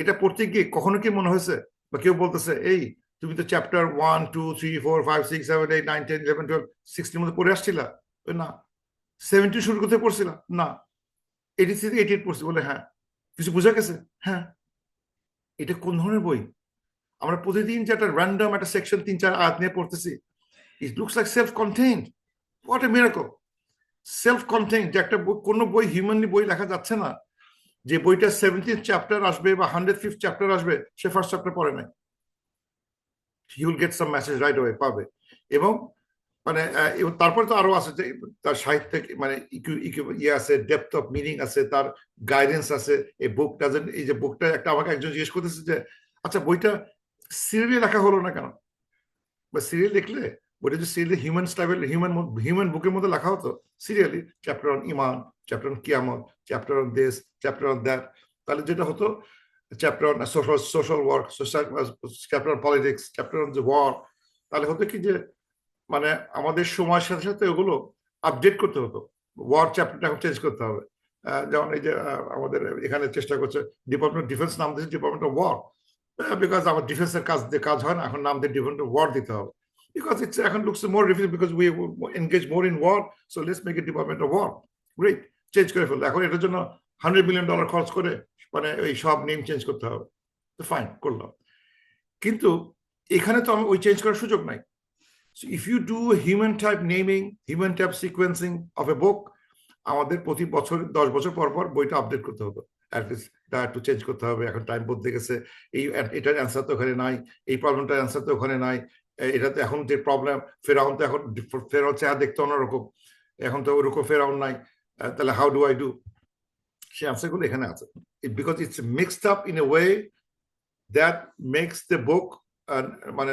এটা পড়তে গিয়ে কখনো কি মনে হয়েছে বা কেউ বলতেছে এই তুমি তো চ্যাপ্টার 1 2 3 4 5 6 7 8 9 10 11 12 16 মধ্যে পড়ে আসছিলা? না। 17 শুরু করতে পড়ছিলাম না, 83 থেকে 88 পড়ছি, বলে হ্যাঁ। কিছু বোঝা গেছে? হ্যাঁ। এটা কোন ধরনের বই? আমরা প্রতিদিন যে একটা র্যান্ডম একটা সেকশন 3-4 আয়াত নিয়ে পড়তেছি, it looks like self contained. What a miracle! Self contained, যে একটা কোনো বই হিউম্যানলি বই লেখা যাচ্ছে না, যে বইটা 70th চ্যাপ্টার আসবে বা 105th চ্যাপ্টার আসবে, সে ফার্স্ট চ্যাপ্টার পড়ে নাই, he will get some message right away, পাবে। এবং মানে তারপরে তো আরো আছে যে তার সাহিত্যে মানে ইয়ে আছে, ডেপথ অফ মিনিং আছে, তার গাইডেন্স আছে। এই বুক ডাজেন্ট, এই যে বুকটা একটা, আমাকে একজন জিজ্ঞেস করতেছে যে আচ্ছা বইটা সিরিয়ালি লেখা হলো না কেন, বা সিরিয়াল লিখলে বইটা যে সিরিয়ালি হিউম্যান স্টাইল, হিউম্যান বুকের মধ্যে লেখা হতো সিরিয়ালি, চ্যাপ্টার অন ইমান, চ্যাপ্টার অন কিয়ামত, chapter on this, chapter on that, তাহলে যেটা হতো chapter on social work, chapter on politics, chapter on the war, তাহলে হতো কি যে মানে আমাদের সময়ের সাথে সাথে ওগুলো আপডেট করতে হতো। ওয়ার চ্যাপ্টারটা এখন চেঞ্জ করতে হবে, যেমন এই যে আমাদের এখানে চেষ্টা করছে ডিপার্টমেন্ট ডিফেন্স নাম দিয়েছে ডিপার্টমেন্ট অফ ওয়ার, বিকজ আমার ডিফেন্সের কাজ দিয়ে কাজ হয় না, এখন নাম দিয়ে ডিপার্টমেন্ট অফ ওয়ার দিতে হবে, বিকজ ইটস এখন looks more difficult, because we engage more in war, so let's make it department of war. Great, change করে ফেললো। এখন এটার জন্য $100 মিলিয়ন খরচ করে মানে এই সব নেম চেঞ্জ করতে হবে, তো ফাইন করলাম, কিন্তু এখানে তো আমি ওই চেঞ্জ করার সুযোগ নাই। So if you do human type naming, human type sequencing of a book, আমাদের প্রতি বছর 10 বছর পর পর বইটা আপডেট করতে হতো, এটা একটু চেঞ্জ করতে হবে, এখন টাইম বদলে গেছে, এই এটার অ্যান্সার তো ওখানে নাই, এই প্রবলেমটার অ্যান্সার তো ওখানে নাই, এটাতে এখন যে প্রবলেম, ফেরাউন তো এখন ফেরাউন চেহারা দেখতে অন্যরকম, এখন তো ওরকম ফেরাউন নাই, তাহলে হাউ ডু আই ডু? সে অ্যান্সারগুলো এখানে আছে, because it's mixed up in a way that makes the book মানে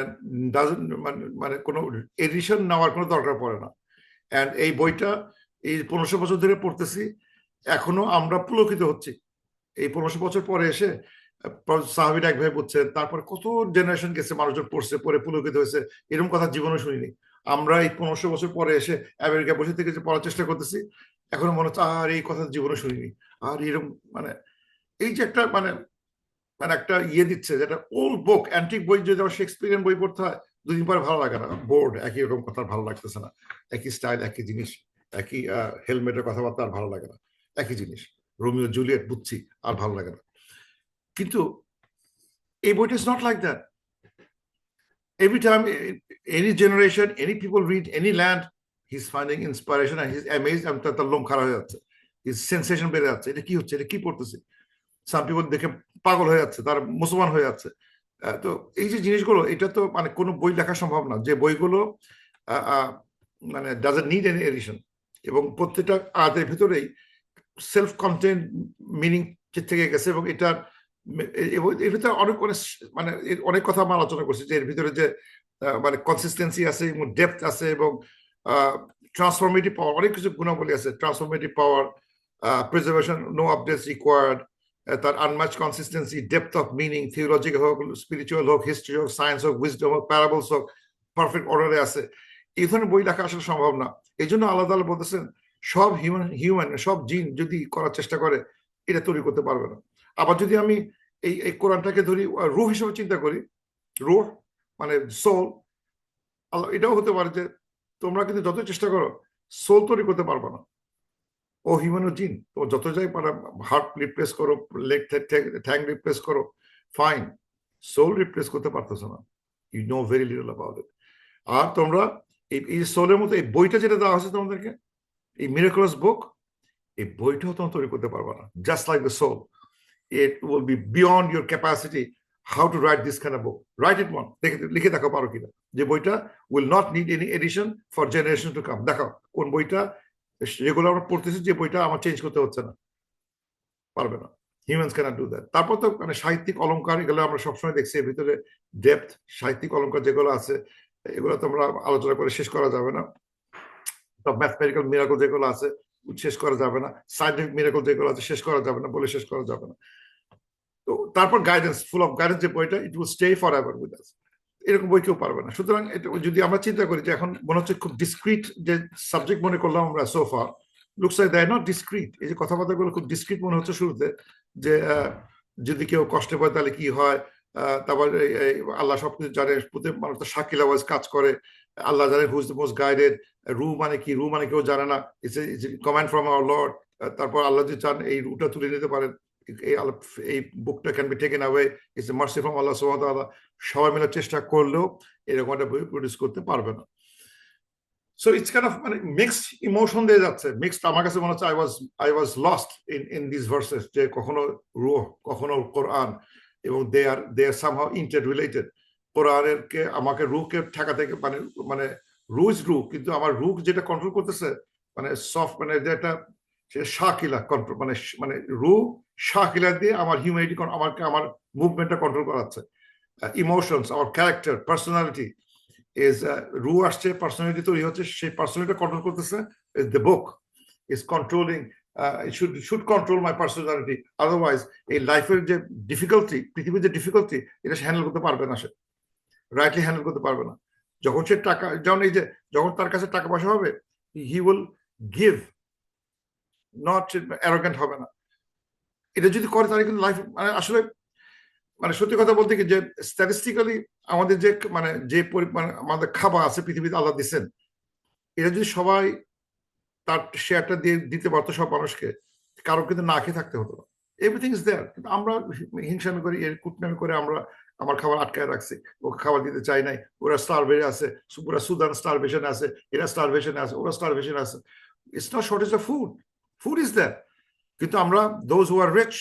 মানে কোনো এডিশন নেওয়ার কোনো দরকার পড়ে না। অ্যান্ড এই বইটা এই 1500 বছর ধরে পড়তেছি, এখনো আমরা পুলকিত হচ্ছি। এই 1500 বছর পরে এসে সাহাবীরা একভাবে বুঝছেন, তারপরে কত জেনারেশন গেছে, মানুষজন পড়ছে, পরে পুলকিত হয়েছে, এরকম কথা জীবনে শুনিনি। আমরা এই 1500 বছর পরে এসে আমেরিকা বসে থেকে যে পড়ার চেষ্টা করতেছি, এখনো মনে হচ্ছে আর এই কথা জীবনে শুনিনি, আর এরকম মানে এই যে একটা মানে মানে একটা ইয়ে দিচ্ছে, যেটা ওল্ড বুক, অ্যান্টিক বই, যদি আমার শেক্সপিয়ারিয়ান বই পড়তে হয় 2 দিন পরে ভালো লাগে না, বোর্ড, একই রকম কথা ভালো লাগতেছে না, একই স্টাইল, একই জিনিস, একই হেলমেটের কথাবার্তা আর ভালো লাগে না, একই জিনিস, রোমিও জুলিয়েট বুঝছি আর ভালো লাগে না। কিন্তু এই বইটা is not like that. every time any generation, any people read any land, he's finding inspiration and he's amazed and তার লোম খারাপ হয়ে যাচ্ছে, his sensation বেড়ে যাচ্ছে, এটা কি হচ্ছে, এটা কি পড়তেছে। সাম পিপল দেখে পাগল হয়ে যাচ্ছে, তার মুসলমান হয়ে যাচ্ছে। তো এই যে জিনিসগুলো, এটা তো মানে কোনো বই লেখা সম্ভব না, যে বইগুলো মানে ডাজন্ট নিড এনি এডিশন, এবং প্রত্যেকটা আয়াতের ভিতরেই সেলফ কন্টেন্ট মিনিং থেকে গেছে, এবং এটার এর ভিতরে অনেক মানে অনেক কথা আমরা আলোচনা করছি, যে এর ভিতরে যে মানে কনসিস্টেন্সি আছে এবং ডেপথ আছে এবং ট্রান্সফরমেটিভ পাওয়ার, অনেক কিছু গুণাবলী আছে, transformative power, preservation, no updates required, তার unmatched consistency, depth of meaning, theological হোক, স্পিরিচুয়াল হোক, হিস্ট্রি হোক, সায়েন্স হোক, উইজডম হোক, প্যারাবলস হোক, পারফেক্ট অর্ডারে আছে। এই ধরনের বই লেখা আসলে সম্ভব না। এই জন্য আল্লাহ তাআলা বলতেছেন সব হিউম্যান সব জিন যদি করার চেষ্টা করে এটা তৈরি করতে পারবে না। আবার যদি আমি এই কোরআনটাকে ধরি রূহ হিসেবে চিন্তা করি, রূহ মানে সোল, আল্লাহ এটাও হতে পারে যে তোমরা কিন্তু যত চেষ্টা করো সোল তৈরি করতে পারবে না। ও হিউম্যান ও জিন, তো যত যাই পারা হার্ট রিপ্লেস করো, লেগ ঠ্যাং রিপ্লেস করো, ফাইন, সোল রিপ্লেস করতে পারতেছো না। You know very little about it. আর তোমরা এই সোলের মতো এই বইটা যেটা দেওয়া হয়েছে তোমাদেরকে, এই মিরাকুলাস বুক, এই বইটাও তোমরা তৈরি করতে পারবে না। Just like the soul, it will be beyond your capacity how to write this kind of book. Write it one, লিখে দেখো পারো কিনা, যে বইটা will not need any edition for generation to come। দেখো কোন বইটা, যেগুলো আমরা পড়তেছি, যে বইটা আমার চেঞ্জ করতে হচ্ছে না, পারবে না। Humans can't do that. তারপর তো মানে সাহিত্যিক অলংকার, এগুলো আমরা সবসময় দেখছি, এর ভিতরে ডেপথ, সাহিত্যিক অলংকার যেগুলো আছে এগুলো তো আমরা আলোচনা করে শেষ করা যাবে না। ম্যাথমেটিক্যাল মিরাকল যেগুলো আছে শেষ করা যাবে না, সায়েন্টিফিক মিরাকল যেগুলো আছে শেষ করা যাবে না, বলে শেষ করা যাবে না। তো তারপর গাইডেন্স, ফুল অফ গাইডেন্স যে বইটা, it will stay for ever with us, এরকম বই কেউ পারবে না। সুতরাং এটা যদি আমরা চিন্তা করি যে এখন মনে হচ্ছে খুব ডিসক্রিট যে সাবজেক্ট মনে করলাম আমরা sofa, looks like that not discrete. এই যে কথাবার্তাগুলো খুব ডিসক্রিট মনে হচ্ছে শুরুতে, যে যদি কেউ কষ্টে পায় তাহলে কি হয়, তারপর আল্লাহ সবকিছু জানে, মানুষ তো শাকিল আওয়াজ কাজ করে, আল্লাহ জানে হু ইজ দ্য মোস্ট গাইডেড, রু মানে কি, রু মানে কেউ জানে না, it's command from our Lord. তারপর আল্লাহ যদি চান এই রুটা তুলে নিতে পারেন, এই বুকটা can be taken away, it's a mercy from Allah সুবহানাহু ওয়া তাআলা। সবাই মিলে চেষ্টা করলেও এরকম একটা বই প্রডিউস করতে পারবে না। সো ইটস কাইন্ড অফ মানে মিক্সড ইমোশন দিয়ে যাচ্ছে, মিক্সড। আমার কাছে মনে হচ্ছে I was lost in this versus, যে কখনো রূহ, কখনো কোরআন, এবং দে আর সামহাউ ইন্টার রিলেটেড। কোরআনের কে আমাকে রূহকে ঠেকা থেকে মানে রূহ ইজ রূহ, কিন্তু আমার রূহ যেটা কন্ট্রোল করতেছে মানে সফট, মানে যেটা শাকিলা কন্ট্রোল, মানে রূহ শাকিলা দিয়ে আমার হিউম্যানিটি, আমার মুভমেন্টটা কন্ট্রোল করাচ্ছে। ইমোশনস, আমার ক্যারেক্টার, পার্সোনালিটি is রু আসছে, পার্সোনালিটি তৈরি হচ্ছে, সেই পার্সোনালিটি কন্ট্রোল করতেছে the book is controlling, it should control my personality, otherwise এই লাইফের যে ডিফিকাল্টি, পৃথিবীর যে ডিফিকাল্টি, এটা সে হ্যান্ডেল করতে পারবে না, সে রাইটলি হ্যান্ডেল করতে পারবে না। যখন সে টাকা, যেমন এই যে যখন তার কাছে টাকা পয়সা হবে, he will give, not arrogant হবে না। এটা যদি করে তাহলে কিন্তু লাইফ মানে আসলে মানে সত্যি কথা বলতে কি, যে স্ট্যাটিস্টিক্যালি আমাদের যে মানে যে আমাদের খাবার আছে পৃথিবীতে আল্লাহ দিচ্ছেন, এটা যদি সবাই তার শেয়ারটা দিয়ে দিতে পারতো সব মানুষকে, কারো কিন্তু না খেয়ে থাকতে হতো না। এভরিথিং ইজ দেয়ার, কিন্তু আমরা হিংসামি করি, এর কুটনামি করে আমরা আমার খাবার আটকায় রাখছি, ওকে খাবার দিতে চাই নাই, ওরা স্টারভেশন আছে, পুরা সুদান স্টারভেশন আছে, এরা স্টারভেশন আছে, ওরা স্টারভেশন আছে। It's not shortage of food, food is there, কিন্তু আমরা দোজ হু আর রিচ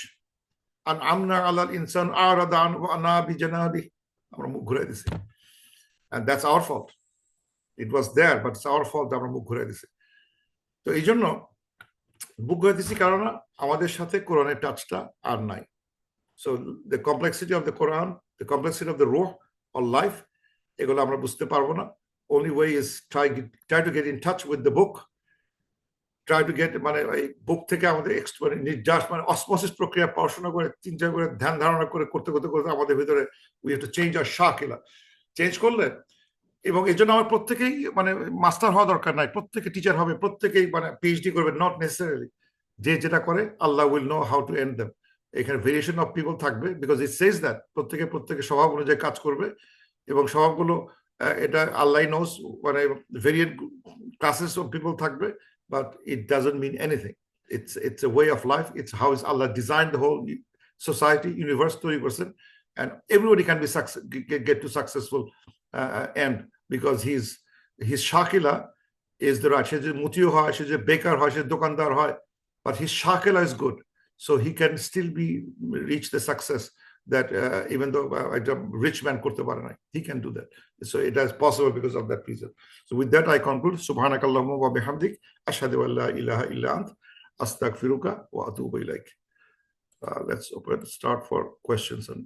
আনআমনা আলাল ইনসান আরাদান ওয়া আনা বিজানাবি, আমরা মুখ ঘুরাই দিছি, and that's our fault. It was there, but it's our fault আমরা মুখ ঘুরাই দিছি। তো এই জন্য বুক ঘুরাই দিছি, কারণ আমাদের সাথে কোরআনের টাচটা আর নাই। So the complexity of the Quran, the complexity of the রুহ অর লাইফ, এগুলো আমরা বুঝতে পারবো না। only way is try to get in touch with the book, try to get মানে এই বুক থেকে আমাদের নির্যাস মানে অসমোসিস প্রক্রিয়া, পড়াশোনা করে, চিন্তা করে, ধ্যান ধারণা করে, করতে করতে করতে আমাদের ভিতরে we have to change our Shakila. Change করলে, এবং এই জন্য আমার প্রত্যেকেই মানে মাস্টার হওয়া দরকার নাই, প্রত্যেকে টিচার হবে, প্রত্যেকেই মানে পিএইচডি করবে, নট নেসেসারিলি। যে যেটা করে Allah will know how to end them. এখানে ভেরিয়েশন অফ পিপল থাকবে, বিকজ ইট সেজ দ্যাট প্রত্যেকে স্বভাব অনুযায়ী কাজ করবে, এবং স্বভাবগুলো এটা আল্লাহ নোস, মানে ভেরিয়েন্ট ক্লাসেস অফ পিপল থাকবে, but it doesn't mean anything. It's a way of life. It's how is Allah designed the whole society, universe তৈরি করছেন, and everybody can be get to successful end, because his shakila is the right. সে যে মুতিও হয়, সে যে বেকার হয়, সে দোকানদার হয়, but his shakila is good, so he can still reach the success that even though a rich man করতে পারে না, he can do that. So it is possible because of that reason. So with that I conclude. Subhanakallahumma wa bihamdik, ashhadu an la ilaha illa ant, astaghfiruka wa atubu ilaik. Let's start for questions and